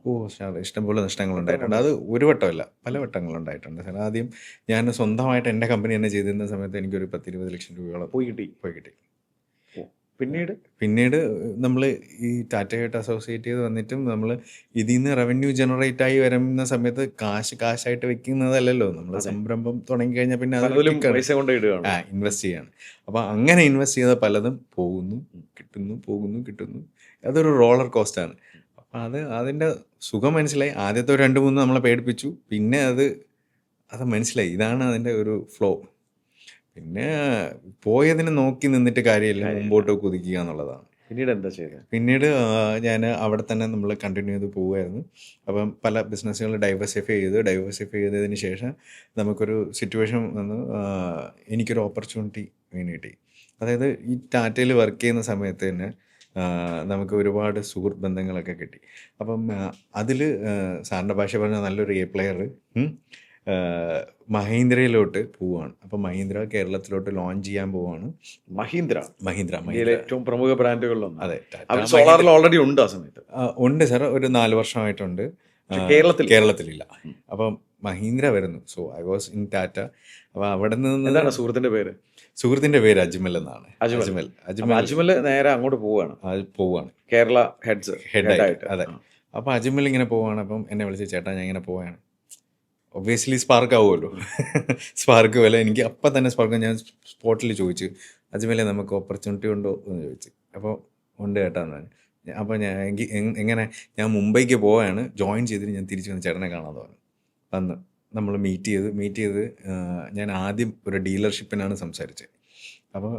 ഇഷ്ടംപോലെ നഷ്ടങ്ങൾ ഉണ്ടായിട്ടുണ്ട്. അത് ഒരു വട്ടമല്ല, പല വട്ടങ്ങളുണ്ടായിട്ടുണ്ട് സാർ. ആദ്യം ഞാൻ സ്വന്തമായിട്ട് എൻ്റെ കമ്പനി തന്നെ ചെയ്തിരുന്ന സമയത്ത് എനിക്കൊരു 10-20 ലക്ഷം രൂപയോളം പോയി കിട്ടി. പിന്നീട് നമ്മൾ ഈ ടാറ്റയായിട്ട് അസോസിയേറ്റ് ചെയ്ത് വന്നിട്ടും നമ്മൾ ഇതിൽ നിന്ന് റവന്യൂ ജനറേറ്റ് ആയി വരുന്ന സമയത്ത് കാശായിട്ട് വെക്കുന്നതല്ലല്ലോ. നമ്മൾ സംരംഭം തുടങ്ങി കഴിഞ്ഞാൽ പിന്നെ ഇൻവെസ്റ്റ് ചെയ്യാണ്. അപ്പോൾ അങ്ങനെ ഇൻവെസ്റ്റ് ചെയ്ത പലതും കിട്ടുന്നു. അതൊരു റോളർ കോസ്റ്റാണ്. അപ്പം അതിൻ്റെ സുഖം മനസ്സിലായി. ആദ്യത്തെ 2-3 നമ്മളെ പേടിപ്പിച്ചു. പിന്നെ അത് മനസ്സിലായി, ഇതാണ് അതിൻ്റെ ഒരു ഫ്ലോ. പിന്നെ പോയതിനെ നോക്കി നിന്നിട്ട് കാര്യമില്ല, മുമ്പോട്ട് കുതിക്കുക എന്നുള്ളതാണ്. പിന്നീട് എന്താ ചെയ്തത്? പിന്നീട് ഞാൻ അവിടെ തന്നെ നമ്മൾ കണ്ടിന്യൂ ചെയ്ത് പോവുമായിരുന്നു. അപ്പം പല ബിസിനസ്സുകൾ ഡൈവേഴ്സിഫൈ ചെയ്തതിന് ശേഷം നമുക്കൊരു സിറ്റുവേഷൻ വന്ന് എനിക്കൊരു ഓപ്പർച്യൂണിറ്റി കിട്ടി. അതായത് ഈ ടാറ്റയിൽ വർക്ക് ചെയ്യുന്ന സമയത്ത് തന്നെ നമുക്ക് ഒരുപാട് സുഹൃത്ത് ബന്ധങ്ങളൊക്കെ കിട്ടി. അപ്പം അതിൽ സാറിൻ്റെ ഭാഷ പറഞ്ഞ നല്ലൊരു എ പ്ലെയർ മഹീന്ദ്രയിലോട്ട് പോവുകയാണ്. അപ്പം മഹീന്ദ്ര കേരളത്തിലോട്ട് ലോഞ്ച് ചെയ്യാൻ പോവുകയാണ്. മഹീന്ദ്ര ഏറ്റവും പ്രമുഖ ബ്രാൻഡുകളിലൊന്നും. അതെ, സോളാറിൽ ഓൾറെഡി ഉണ്ട്. ആ സമയത്ത് ഉണ്ട് സാർ, ഒരു 4 വർഷമായിട്ടുണ്ട്. കേരളത്തിലില്ല. അപ്പം മഹീന്ദ്ര വരുന്നു. So I was in Tata. അപ്പോൾ അവിടെ നിന്ന് സുഹൃത്തിൻ്റെ പേര് അജ്മൽ എന്നാണ്. അജ്മൽ നേരെ അങ്ങോട്ട് പോവുകയാണ്. പോവുകയാണ് കേരള ഹെഡായിട്ട്. അതെ. അപ്പോൾ അജ്മൽ ഇങ്ങനെ പോവുകയാണ്. അപ്പം എന്നെ വിളിച്ച് ചേട്ടാ ഞാൻ ഇങ്ങനെ പോവുകയാണ്. ഒബ്വിയസ്ലി സ്പാർക്ക് ആവുമല്ലോ. സ്പാർക്ക് പോലെ എനിക്ക് അപ്പം തന്നെ സ്പാർക്ക്. ഞാൻ സ്പോട്ടിൽ ചോദിച്ചു, അജ്മലെ നമുക്ക് ഓപ്പർച്യൂണിറ്റി ഉണ്ടോ എന്ന് ചോദിച്ചു. അപ്പോൾ ഉണ്ട് ചേട്ടാ എന്നാണ്. അപ്പോൾ ഞാൻ എങ്ങനെ ഞാൻ മുംബൈക്ക് പോവുകയാണ്, ജോയിൻ ചെയ്തിട്ട് ഞാൻ തിരിച്ച് വന്ന് ചേട്ടനെ കാണാൻ തോന്നി. വന്ന് നമ്മൾ മീറ്റ് ചെയ്ത് ഞാൻ ആദ്യം ഒരു ഡീലർഷിപ്പിനാണ് സംസാരിച്ചത്. അപ്പോൾ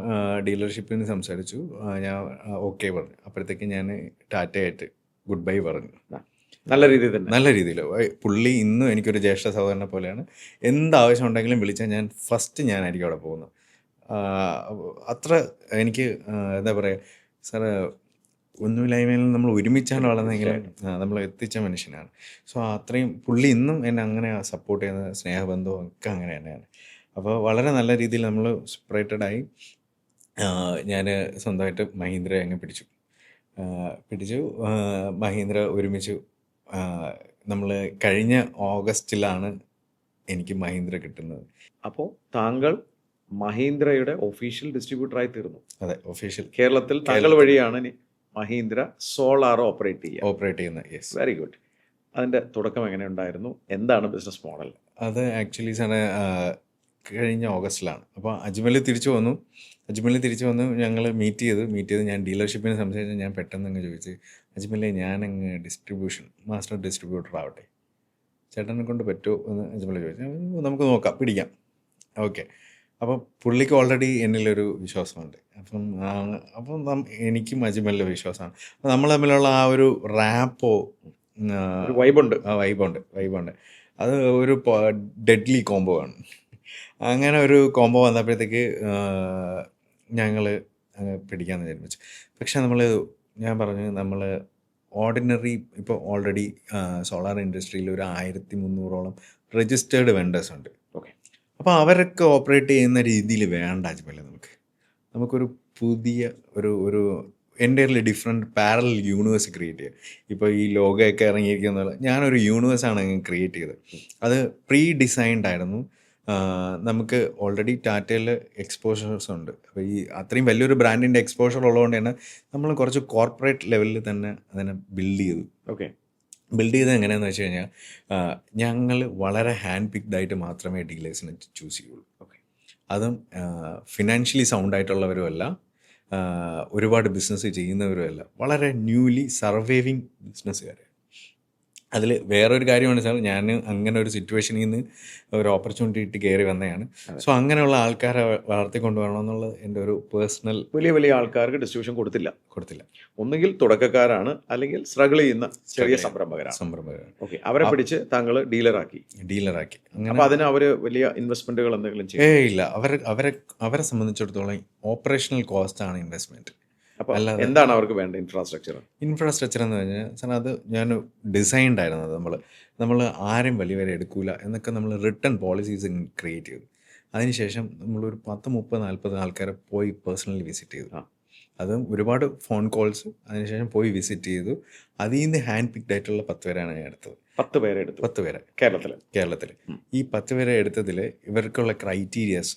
ഡീലർഷിപ്പിന് സംസാരിച്ചു. ഞാൻ ഓക്കെ പറഞ്ഞു. അപ്പോഴത്തേക്ക് ഞാൻ ടാറ്റയായിട്ട് ഗുഡ് ബൈ പറഞ്ഞു. നല്ല രീതിയിൽ തന്നെ. നല്ല രീതിയിൽ. പുള്ളി ഇന്നും എനിക്കൊരു ജ്യേഷ്ഠ സഹോദരനെ പോലെയാണ്. എന്താവശ്യം ഉണ്ടെങ്കിലും വിളിച്ചാൽ ഞാനായിരിക്കും അവിടെ പോകുന്നത്. അത്ര എനിക്ക് എന്താ പറയുക സാറ്, ഒന്നുമില്ലായ്മയിൽ നമ്മൾ ഒരുമിച്ചാണ് വളർന്നെങ്കിലും നമ്മൾ എത്തിച്ച മനുഷ്യനാണ്. സോ അത്രയും പുള്ളി ഇന്നും എന്നെ അങ്ങനെ സപ്പോർട്ട് ചെയ്യുന്ന സ്നേഹബന്ധവും ഒക്കെ അങ്ങനെ തന്നെയാണ്. അപ്പോൾ വളരെ നല്ല രീതിയിൽ നമ്മൾ സെപ്പറേറ്റഡായി. ഞാൻ സ്വന്തമായിട്ട് മഹീന്ദ്ര അങ്ങ് പിടിച്ചു. മഹീന്ദ്ര ഒരുമിച്ചു. നമ്മൾ കഴിഞ്ഞ ഓഗസ്റ്റിലാണ് എനിക്ക് മഹീന്ദ്ര കിട്ടുന്നത്. അപ്പോൾ താങ്കൾ മഹീന്ദ്രയുടെ ഒഫീഷ്യൽ ഡിസ്ട്രിബ്യൂട്ടറായി തീർന്നു. അതെ, ഒഫീഷ്യൽ. കേരളത്തിൽ താങ്കൾ വഴിയാണ് ഇനി മഹീന്ദ്ര സോളാർ ഓപ്പറേറ്റ് ചെയ്യുന്നത്. യെസ്. Very good. അതിൻ്റെ തുടക്കം എങ്ങനെ ഉണ്ടായിരുന്നു? എന്താണ് ബിസിനസ് മോഡൽ? അത് ആക്ച്വലി സാറ് കഴിഞ്ഞ ഓഗസ്റ്റിലാണ്. അപ്പോൾ അജ്മൽ തിരിച്ചു വന്നു. ഞങ്ങൾ മീറ്റ് ചെയ്ത് ഞാൻ ഡീലർഷിപ്പിന് സംസാരിച്ച് ഞാൻ പെട്ടെന്ന് അങ്ങ് ചോദിച്ച്, അജ്മലെ ഞാനങ്ങ് മാസ്റ്റർ ഡിസ്ട്രിബ്യൂട്ടർ ആവട്ടെ, ചേട്ടനെ കൊണ്ട് പറ്റുമോ എന്ന് അജ്മൽ ചോദിച്ചു. നമുക്ക് നോക്കാം, പിടിക്കാം. ഓക്കെ. അപ്പോൾ പുള്ളിക്ക് ഓൾറെഡി എന്നിലൊരു വിശ്വാസമുണ്ട്. അപ്പം എനിക്കും അജ്മലിൻ്റെ വിശ്വാസമാണ്. അപ്പോൾ നമ്മൾ തമ്മിലുള്ള ആ ഒരു റാപ്പോ വൈബുണ്ട്. അത് ഒരു ഡെഡ്ലി കോംബോ ആണ്. അങ്ങനെ ഒരു കോംബോ വന്നപ്പോഴത്തേക്ക് ഞങ്ങൾ പിടിക്കാമെന്ന് വിചാരിച്ചു. പക്ഷേ ഞാൻ പറഞ്ഞു, നമ്മൾ ഓർഡിനറി ഇപ്പോൾ ഓൾറെഡി സോളാർ ഇൻഡസ്ട്രിയിൽ ഒരു 1300ഓളം രജിസ്റ്റേർഡ് വെണ്ടേഴ്സ് ഉണ്ട്. ഓക്കെ. അപ്പോൾ അവരൊക്കെ ഓപ്പറേറ്റ് ചെയ്യുന്ന രീതിയിൽ വേണ്ട അജ്മലെ. നമുക്കൊരു പുതിയ ഒരു entirely different parallel universe create ചെയ്യുക. ഇപ്പോൾ ഈ ലോഗയൊക്കെ ഇറങ്ങിയിരിക്കുന്ന ഞാനൊരു യൂണിവേഴ്സാണ് അങ്ങ് ക്രിയേറ്റ് ചെയ്തത്. അത് പ്രീ ഡിസൈൻഡ് ആയിരുന്നു. നമുക്ക് ഓൾറെഡി ടാറ്റയിൽ എക്സ്പോഷേഴ്സ് ഉണ്ട്. അപ്പോൾ ഈ അത്രയും വലിയൊരു ബ്രാൻഡിൻ്റെ എക്സ്പോഷർ ഉള്ളതുകൊണ്ട് തന്നെ നമ്മൾ കുറച്ച് കോർപ്പറേറ്റ് ലെവലിൽ തന്നെ അതിനെ ബിൽഡ് ചെയ്തു. ഓക്കെ. ബിൽഡ് ചെയ്തത് എങ്ങനെയാണെന്ന് വെച്ച് കഴിഞ്ഞാൽ, ഞങ്ങൾ വളരെ ഹാൻഡ് പിക്ഡ് ആയിട്ട് മാത്രമേ ഡീലേഴ്സിനെ ചൂസ് ചെയ്യുള്ളൂ. ഓക്കെ. അതും ഫിനാൻഷ്യലി സൗണ്ട് ആയിട്ടുള്ളവരുമല്ല, ഒരുപാട് ബിസിനസ് ചെയ്യുന്നവരുമല്ല, വളരെ ന്യൂലി സർവൈവിങ് ബിസിനസ്സുകാർ. അതിൽ വേറൊരു കാര്യമാണ് സാർ, ഞാൻ അങ്ങനെ ഒരു സിറ്റുവേഷനിൽ നിന്ന് ഒരു ഓപ്പർച്യൂണിറ്റി ഇട്ട് കയറി വന്നതാണ്. സോ അങ്ങനെയുള്ള ആൾക്കാരെ വളർത്തിക്കൊണ്ടുവരണം എന്നുള്ളത് എൻ്റെ ഒരു പേഴ്സണൽ. വലിയ ആൾക്കാർക്ക് ഡിസ്ട്രിബ്യൂഷൻ കൊടുത്തില്ല. ഒന്നുകിൽ തുടക്കക്കാരാണ്, അല്ലെങ്കിൽ സ്ട്രഗിൾ ചെയ്യുന്ന ചെറിയ സംരംഭകരാണ്. ഓക്കെ. അവരെ പിടിച്ച് താങ്കൾ ഡീലറാക്കി. അപ്പോൾ അതിന് അവർ വലിയ ഇൻവെസ്റ്റ്മെന്റുകൾ എന്തെങ്കിലും ചെയ്യും? ഇല്ല. അവരെ സംബന്ധിച്ചിടത്തോളം ഓപ്പറേഷണൽ കോസ്റ്റ് ആണ് ഇൻവെസ്റ്റ്മെന്റ്. അപ്പോൾ എന്താണ് അവർക്ക് വേണ്ട ഇൻഫ്രാസ്ട്രക്ചർ എന്ന് പറഞ്ഞാൽ സാർ, അത് ഞാൻ ഡിസൈൻഡ് ആയിരുന്നത്. നമ്മൾ ആരും വലിയവരെ എടുക്കൂല എന്നൊക്കെ നമ്മൾ റിട്ടേൺ പോളിസീസ് ക്രിയേറ്റ് ചെയ്തു. അതിനുശേഷം നമ്മളൊരു 10, 30, 40 ആൾക്കാരെ പോയി പേഴ്സണലി വിസിറ്റ് ചെയ്തു. അതും ഒരുപാട് ഫോൺ കോൾസ്. അതിനുശേഷം പോയി വിസിറ്റ് ചെയ്തു. അതിൽ നിന്ന് ഹാൻഡ് പിക്ഡ് ആയിട്ടുള്ള 10 പേരാണ് ഞാൻ എടുത്തത്. 10 പേരെ കേരളത്തിൽ. ഈ 10 പേരെ എടുത്തതിൽ ഇവർക്കുള്ള ക്രൈറ്റീരിയാസ്,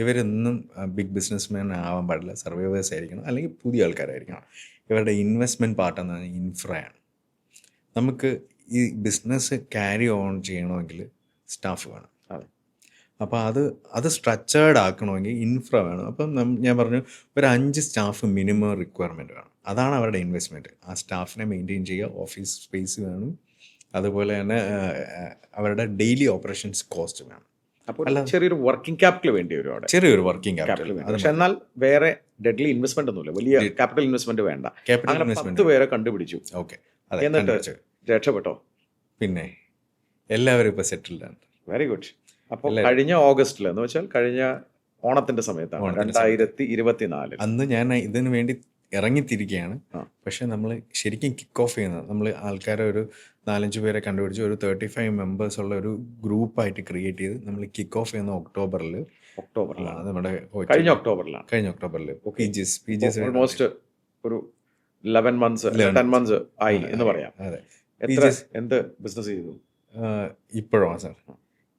ഇവരൊന്നും ബിഗ് ബിസിനസ്മാൻ ആവാൻ പാടില്ല, സർവൈവേഴ്സ് ആയിരിക്കണം, അല്ലെങ്കിൽ പുതിയ ആൾക്കാരായിരിക്കണം. ഇവരുടെ ഇൻവെസ്റ്റ്മെൻറ്റ് പാർട്ട് എന്നാണ് ഇൻഫ്രയാണ്. നമുക്ക് ഈ ബിസിനസ് ക്യാരി ഓൺ ചെയ്യണമെങ്കിൽ സ്റ്റാഫ് വേണം. അപ്പോൾ അത് സ്ട്രക്ചേർഡ് ആക്കണമെങ്കിൽ ഇൻഫ്ര വേണം. അപ്പം ഞാൻ പറഞ്ഞു, ഒരു 5 സ്റ്റാഫ് മിനിമം റിക്വയർമെൻറ്റ് വേണം. അതാണ് അവരുടെ ഇൻവെസ്റ്റ്മെൻറ്റ്. ആ സ്റ്റാഫിനെ മെയിൻറ്റെയിൻ ചെയ്യുക, ഓഫീസ് സ്പേസ് വേണം, അതുപോലെ തന്നെ അവരുടെ ഡെയിലി ഓപ്പറേഷൻസ് കോസ്റ്റ് വേണം. അപ്പോൾ ചെറിയൊരു വർക്കിംഗ് ക്യാപിറ്റൽ വേണ്ടി വരും അവിടെ. ചെറിയൊരു വർക്കിംഗ് ക്യാപിറ്റൽ. പക്ഷെ എന്നാൽ വേറെ ഡെഡ്ലി ഇൻവെസ്റ്റ്മെന്റ് ഒന്നുമില്ല, വലിയ ക്യാപിറ്റൽ ഇൻവെസ്റ്റ്മെന്റ് വേണ്ട. 10 പേരെ കണ്ടുപിടിച്ചു. ഓക്കെ. എന്നിട്ട് രക്ഷപ്പെട്ടോ? പിന്നെ എല്ലാവരും ഇപ്പോൾ സെറ്റിൽഡാണ്. Very good. അപ്പോൾ കഴിഞ്ഞ ഓഗസ്റ്റിൽ എന്ന് വെച്ചാൽ കഴിഞ്ഞ ഓണത്തിന്റെ സമയത്താണ്, 2024. അന്ന് ഞാൻ ഇതിനു വേണ്ടി ഇറങ്ങിത്തിരിക്കുകയാണ്. പക്ഷെ നമ്മൾ ശരിക്കും കിക്ക് ഓഫ് ചെയ്യുന്നത്, നമ്മൾ ആൾക്കാരെ ഒരു 4-5 പേരെ കണ്ടുപിടിച്ച് ഒരു 35 മെമ്പേഴ്സ് ഉള്ള ഒരു ഗ്രൂപ്പായിട്ട് ക്രിയേറ്റ് ചെയ്ത് നമ്മൾ കിക്ക് ഓഫ് ചെയ്യുന്ന ഒക്ടോബറിലാണ്. നമ്മുടെ കഴിഞ്ഞ ഒക്ടോബറിൽ PGs ഓൾമോസ്റ്റ് ഒരു 11 months 10 months ആയി എന്ന് പറയാം. അതെ. എന്ത് ബിസിനസ് ചെയ്തു ഇപ്പോഴോ സാർ?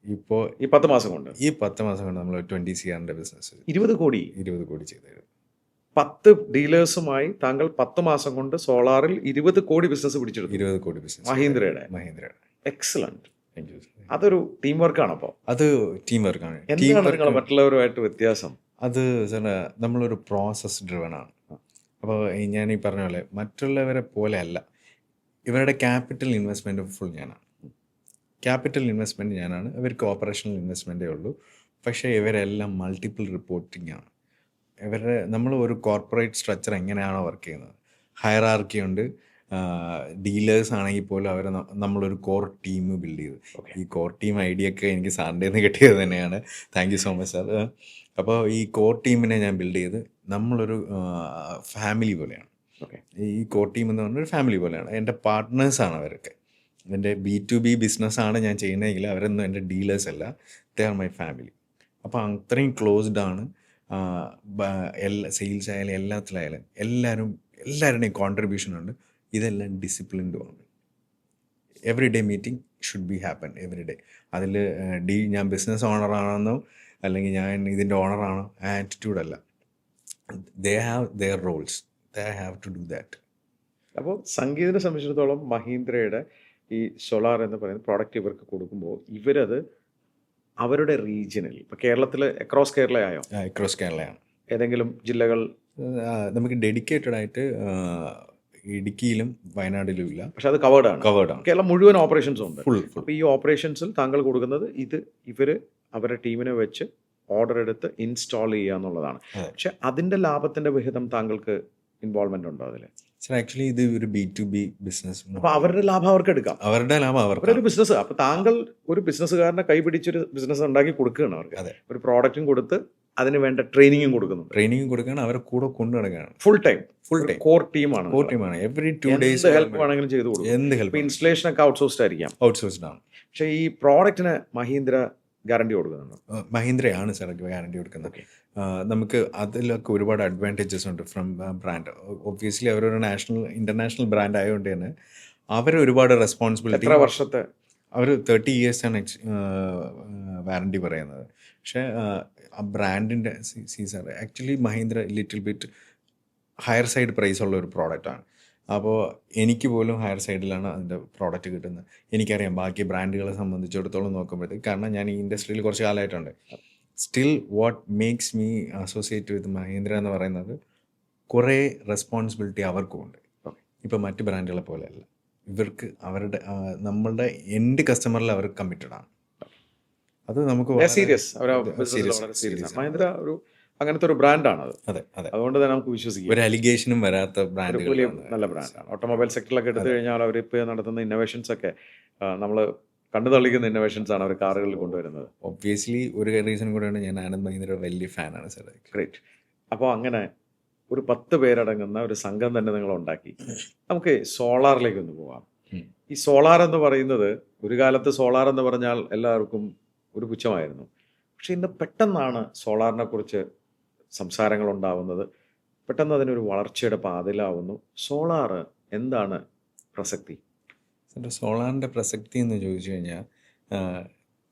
ഇപ്പോൾ ഈ 10 മാസം കൊണ്ട് നമ്മൾ 20 CR ബിസിനസ് 20 കോടി ചെയ്തായിരുന്നു. 10 ഡീലേഴ്സുമായി താങ്കൾ 10 മാസം കൊണ്ട് സോളാറിൽ 20 കോടി ബിസിനസ് പിടിച്ചെടുത്തു. 20 കോടി ബിസിനസ് മഹീന്ദ്രയുടെ. എക്സലന്റ്. Thank you. അതൊരു ടീം വർക്കാണ്. അപ്പോൾ അത് ടീം വർക്കാണ്. എന്താണ് നിങ്ങൾ മറ്റുള്ളവരുമായിട്ട് വ്യത്യാസം? അത് സാറേ നമ്മളൊരു പ്രോസസ് ഡ്രിവൺ ആണ്. അപ്പോൾ ഞാൻ ഈ പറഞ്ഞ പോലെ മറ്റുള്ളവരെ പോലെ അല്ല. ഇവരുടെ ക്യാപിറ്റൽ ഇൻവെസ്റ്റ്മെൻറ്റ് ഫുൾ ഞാനാണ്. ക്യാപിറ്റൽ ഇൻവെസ്റ്റ്മെൻറ്റ് ഞാനാണ്. ഇവർക്ക് ഓപ്പറേഷണൽ ഇൻവെസ്റ്റ്മെൻറ്റേ ഉള്ളൂ. പക്ഷേ ഇവരെല്ലാം മൾട്ടിപ്പിൾ റിപ്പോർട്ടിംഗ് ആണ്. നമ്മൾ ഒരു കോർപ്പറേറ്റ് സ്ട്രക്ചർ എങ്ങനെയാണോ വർക്ക് ചെയ്യുന്നത്, ഹയറാർക്കി ഉണ്ട്. ഡീലേഴ്സ് ആണെങ്കിൽ പോലും അവരെ നമ്മളൊരു കോർ ടീം ബിൽഡ് ചെയ്തു. ഈ കോർ ടീം ഐഡിയ ഒക്കെ എനിക്ക് സാറിൻ്റെ നിന്ന് കിട്ടിയത് തന്നെയാണ്. Thank you so much sir. അപ്പോൾ ഈ കോർ ടീമിനെ ഞാൻ ബിൽഡ് ചെയ്ത് നമ്മളൊരു ഫാമിലി പോലെയാണ്. ഈ കോർ ടീം എന്ന് പറഞ്ഞൊരു ഫാമിലി പോലെയാണ്. എൻ്റെ പാർട്ട്നേഴ്സാണ് അവരൊക്കെ. എൻ്റെ B2B ബിസിനസ്സാണ് ഞാൻ ചെയ്യുന്നതെങ്കിൽ അവരൊന്നും എൻ്റെ ഡീലേഴ്സ് അല്ല, ദേ ആർ മൈ ഫാമിലി. അപ്പോൾ അത്രയും ക്ലോസ്ഡ് ആണ്. എല്ലാ സെയിൽസ് ആയാലും എല്ലാത്തിലായാലും എല്ലാവരുടെയും കോൺട്രിബ്യൂഷൻ ഉണ്ട്. ഇതെല്ലാം ഡിസിപ്ലിൻഡുമാണ്. Every day meeting should be happen every day. അതിൽ ഞാൻ ബിസിനസ് ഓണറാണെന്നോ അല്ലെങ്കിൽ ഞാൻ ഇതിൻ്റെ ഓണറാണോ ആറ്റിറ്റ്യൂഡല്ല. They have their roles, they have to do that. അപ്പോൾ സംഗീതത്തെ സംബന്ധിച്ചിടത്തോളം മഹീന്ദ്രയുടെ ഈ സോളാർ എന്ന് പറയുന്ന പ്രോഡക്റ്റ് ഇവർക്ക് കൊടുക്കുമ്പോൾ ഇവരത് അവരുടെ റീജിയനിൽ, ഇപ്പോൾ കേരളത്തിൽ അക്രോസ് കേരളയായോ? അക്രോസ് കേരളയാണ്. ഏതെങ്കിലും ജില്ലകൾ നമുക്ക് ഡെഡിക്കേറ്റഡ് ആയിട്ട് ഇടുക്കിയിലും വയനാട്ടിലും ഇല്ല, പക്ഷെ അത് കവേർഡാണ്. കേരളം മുഴുവൻ ഓപ്പറേഷൻസ് ഉണ്ട്. ഫുൾ. അപ്പോൾ ഈ ഓപ്പറേഷൻസിൽ താങ്കൾ കൊടുക്കുന്നത് ഇവർ അവരുടെ ടീമിനെ വെച്ച് ഓർഡർ എടുത്ത് ഇൻസ്റ്റാൾ ചെയ്യുക എന്നുള്ളതാണ്. പക്ഷെ അതിൻ്റെ ലാഭത്തിൻ്റെ വിഹിതം താങ്കൾക്ക് ഇൻവോൾവ്മെന്റ് ഉണ്ടോ അതിൽ? സർ ആക്ച്വലി ഇത് ഒരു B2B ബിസിനസ്. അപ്പോൾ അവരുടെ ലാഭം അവർക്ക് എടുക്കാം. അവരുടെ ലാഭം അവരൊരു ബിസിനസ്. അപ്പോൾ താങ്കൾ ഒരു ബിസിനസ്സുകാരനെ കൈപിടിച്ചൊരു ബിസിനസ് ഉണ്ടാക്കി കൊടുക്കുകയാണ് അവർക്ക്. അതെ. ഒരു പ്രോഡക്റ്റും കൊടുത്ത് അതിന് വേണ്ട ട്രെയിനിങ്ങും കൊടുക്കുന്നുണ്ട്. ട്രെയിനിങ് കൊടുക്കുകയാണ്, അവരെ കൂടെ കൊണ്ടു നടക്കുകയാണ്. ഫുൾ ടൈം കോർ ടീമാണ്. എവറി 2 days ഹെൽപ്പ് വേണമെങ്കിലും ചെയ്തു കൊടുക്കും. എന്ത് ഹെൽപ്പ്. ഇൻസ്റ്റലേഷൻ ഒക്കെ ഔട്ട്സോഴ്സ്ഡ് ആയിരിക്കാം. ഔട്ട്സോഴ്സ്ഡ് ആണ്. പക്ഷേ ഈ പ്രോഡക്റ്റിന് മഹീന്ദ്ര ഗ്യാരണ്ടി കൊടുക്കുന്നുണ്ട്. മഹീന്ദ്രയാണ് സാർ ഗ്യാരണ്ടി കൊടുക്കുന്നത്. നമുക്ക് അതിലൊക്കെ ഒരുപാട് അഡ്വാൻറ്റേജസ് ഉണ്ട് ഫ്രം ബ്രാൻഡ്. ഒബ്വിയസ്ലി അവരൊരു ഇന്റർനാഷണൽ ബ്രാൻഡ് ആയതുകൊണ്ട് തന്നെ അവർ ഒരുപാട് റെസ്പോൺസിബിലിറ്റി. എത്ര വർഷത്തെ? അവർ 30 years ആണ് വാറണ്ടി പറയുന്നത്. പക്ഷേ ആ ബ്രാൻഡിൻ്റെ sir actually Mahindra little bit higher side price ഉള്ള ഒരു പ്രോഡക്റ്റാണ്. അപ്പോൾ എനിക്ക് പോലും ഹയർ സൈഡിലാണ് അതിൻ്റെ പ്രോഡക്റ്റ് കിട്ടുന്നത്. എനിക്കറിയാം ബാക്കി ബ്രാൻഡുകളെ സംബന്ധിച്ചിടത്തോളം നോക്കുമ്പോഴത്തേക്ക്, കാരണം ഞാൻ ഈ ഇൻഡസ്ട്രിയിൽ കുറച്ച് കാലമായിട്ടുണ്ട്. Still what makes me associate with Mahindra എന്ന് പറയുന്നത് കുറേ റെസ്പോൺസിബിലിറ്റി അവർക്കും ഉണ്ട്. ഇപ്പോൾ മറ്റ് ബ്രാൻഡുകളെ പോലെയല്ല. ഇവർക്ക് അവരുടെ നമ്മളുടെ എൻഡ് കസ്റ്റമറിൽ അവർ കമ്മിറ്റഡ് ആണ്. അത് നമുക്ക് സീരിയസ്. മഹീന്ദ്ര ഒരു അങ്ങനത്തെ ഒരു ബ്രാൻഡാണ് അത്. അതെ അതെ. അതുകൊണ്ട് തന്നെ നമുക്ക് വിശ്വസിക്കാം. ഒരു അലിഗേഷനും വരാത്ത ബ്രാൻഡ്, വലിയ നല്ല ബ്രാൻഡാണ്. ഓട്ടോമൊബൈൽ സെക്ടറിലൊക്കെ എടുത്തു കഴിഞ്ഞാൽ അവരിപ്പോൾ നടത്തുന്ന ഇന്നോവേഷൻസ് ഒക്കെ നമ്മൾ കണ്ടു തള്ളിക്കുന്ന ഇന്നോവേഷൻസ് ആണ് അവർ കാറുകളിൽ കൊണ്ടുവരുന്നത്. ഒബ്വിയസ്ലി ഒരു റീസൺ കൂടെയാണ് ഞാൻ ആനന്ദ് മഹീന്ദ്രയുടെ വലിയ ഫാനാണ് സാർ. ഗ്രേറ്റ്. അപ്പോൾ അങ്ങനെ ഒരു 10 പേരടങ്ങുന്ന ഒരു സംഘം തന്നെ നിങ്ങൾ ഉണ്ടാക്കി. നമുക്ക് സോളാറിലേക്ക് ഒന്ന് പോകാം. ഈ സോളാർ എന്ന് പറയുന്നത്, ഒരു കാലത്ത് സോളാർ എന്ന് പറഞ്ഞാൽ എല്ലാവർക്കും ഒരു പുച്ഛമായിരുന്നു. പക്ഷെ ഇന്ന് പെട്ടെന്നാണ് സോളാറിനെ കുറിച്ച് സംസാരങ്ങൾ ഉണ്ടാവുന്നത്. പെട്ടെന്ന് അതിനൊരു വളർച്ചയുടെ പാതയിലാവുന്നു. സോളാർ എന്താണ് പ്രസക്തി? സോളാറിൻ്റെ പ്രസക്തി എന്ന് ചോദിച്ചു കഴിഞ്ഞാൽ,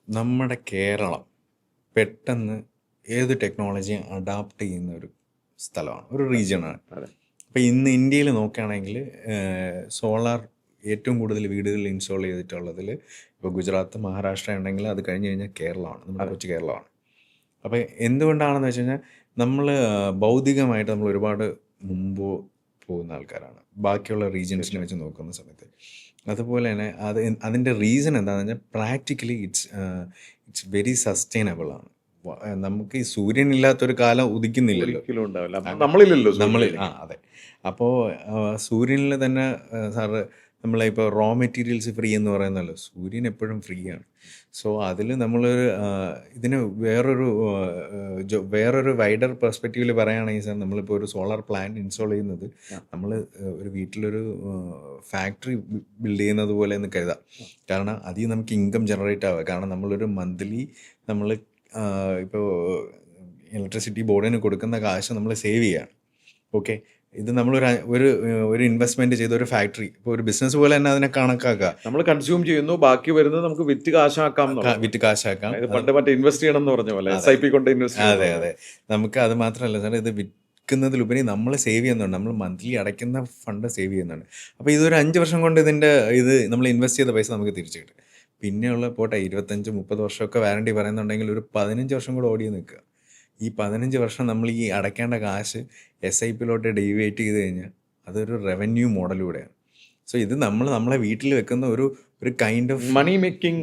നമ്മുടെ കേരളം പെട്ടെന്ന് ഏത് ടെക്നോളജിയും അഡാപ്റ്റ് ചെയ്യുന്ന ഒരു സ്ഥലമാണ്, ഒരു റീജിയനാണ്. അപ്പോൾ ഇന്ന് ഇന്ത്യയിൽ നോക്കുകയാണെങ്കിൽ സോളാർ ഏറ്റവും കൂടുതൽ വീടുകളിൽ ഇൻസ്റ്റാൾ ചെയ്തിട്ടുള്ളതിൽ ഇപ്പോൾ ഗുജറാത്ത്, മഹാരാഷ്ട്ര ഉണ്ടെങ്കിൽ അത് കഴിഞ്ഞ് കഴിഞ്ഞാൽ കേരളമാണ്, നമ്മുടെ കൊച്ചു കേരളമാണ്. അപ്പോൾ എന്തുകൊണ്ടാണെന്ന് വെച്ച് കഴിഞ്ഞാൽ നമ്മൾ ഭൗതികമായിട്ട് നമ്മൾ ഒരുപാട് മുമ്പ് പോകുന്ന ആൾക്കാരാണ് ബാക്കിയുള്ള റീജിയൻസിനെ വെച്ച് നോക്കുന്ന സമയത്ത്. അതുപോലെ തന്നെ അതിൻ്റെ റീസൺ എന്താണെന്ന് വെച്ചാൽ പ്രാക്ടിക്കലി ഇറ്റ്സ് വെരി സസ്റ്റൈനബിൾ ആണ്. നമുക്ക് ഈ സൂര്യനില്ലാത്തൊരു കാലം ഉദിക്കുന്നില്ലല്ലോ, നമ്മളിൽ. അതെ. അപ്പോൾ സൂര്യനിൽ തന്നെ സാറ് നമ്മളിപ്പോൾ റോ മെറ്റീരിയൽസ് ഫ്രീ എന്ന് പറയുന്നല്ലോ, സൂര്യൻ എപ്പോഴും ഫ്രീ ആണ്. സോ അതിൽ നമ്മളൊരു ഇതിന് വേറൊരു വൈഡർ പെർസ്പെക്റ്റീവിൽ പറയുകയാണെങ്കിൽ സാർ, നമ്മളിപ്പോൾ ഒരു സോളാർ പ്ലാന്റ് ഇൻസ്റ്റാൾ ചെയ്യുന്നത് നമ്മൾ ഒരു വീട്ടിലൊരു ഫാക്ടറി ബിൽഡ് ചെയ്യുന്നത് പോലെ എന്ന് കരുതാം. കാരണം അതിൽ നമുക്ക് ഇൻകം ജനറേറ്റ് ആവുക. കാരണം നമ്മളൊരു മന്ത്ലി നമ്മൾ ഇപ്പോൾ ഇലക്ട്രിസിറ്റി ബോർഡിന് കൊടുക്കുന്ന കാശ് നമ്മൾ സേവ് ചെയ്യുകയാണ്. ഓക്കെ, ഇത് നമ്മളൊരു ഒരു ഇൻവെസ്റ്റ്മെന്റ് ചെയ്ത ഒരു ഫാക്ടറി, ഇപ്പോൾ ഒരു ബിസിനസ് പോലെ തന്നെ അതിനെ കണക്കാക്കുക. നമ്മൾ കൺസ്യൂം ചെയ്യുന്നു, ബാക്കി വരുന്നത് നമുക്ക് വിറ്റ് കാശാക്കാം. പണ്ട് മറ്റേ ഇൻവെസ്റ്റ് ചെയ്യണം എന്ന് പറഞ്ഞ പോലെ SIP കൊണ്ട് ഇൻവെസ്റ്റ്. അതെ അതെ. നമുക്ക് അത് മാത്രമല്ല സാർ, ഇത് വിൽക്കുന്നതിലുപരി നമ്മൾ സേവ് ചെയ്യുന്നുണ്ട്, നമ്മൾ മന്ത്ലി അടയ്ക്കുന്ന ഫണ്ട് സേവ് ചെയ്യുന്നുണ്ട്. അപ്പോൾ ഇതൊരു 5 വർഷം കൊണ്ട് ഇത് നമ്മൾ ഇൻവെസ്റ്റ് ചെയ്ത പൈസ നമുക്ക് തിരിച്ചു കിട്ടും. പിന്നെയുള്ള പോട്ടെ 25-30 വർഷമൊക്കെ വാറണ്ടി പറയുന്നുണ്ടെങ്കിൽ ഒരു 15 വർഷം കൂടെ ഓടി നിൽക്കുക. ഈ 15 വർഷം നമ്മൾ ഈ അടയ്ക്കേണ്ട കാശ് SIP-ലോട്ട് ഡീവിയേറ്റ് ചെയ്ത് കഴിഞ്ഞാൽ അതൊരു റവന്യൂ മോഡലൂടെയാണ്. സോ ഇത് നമ്മളെ വീട്ടിൽ വെക്കുന്ന ഒരു കൈൻഡ് ഓഫ് മണി മേക്കിംഗ്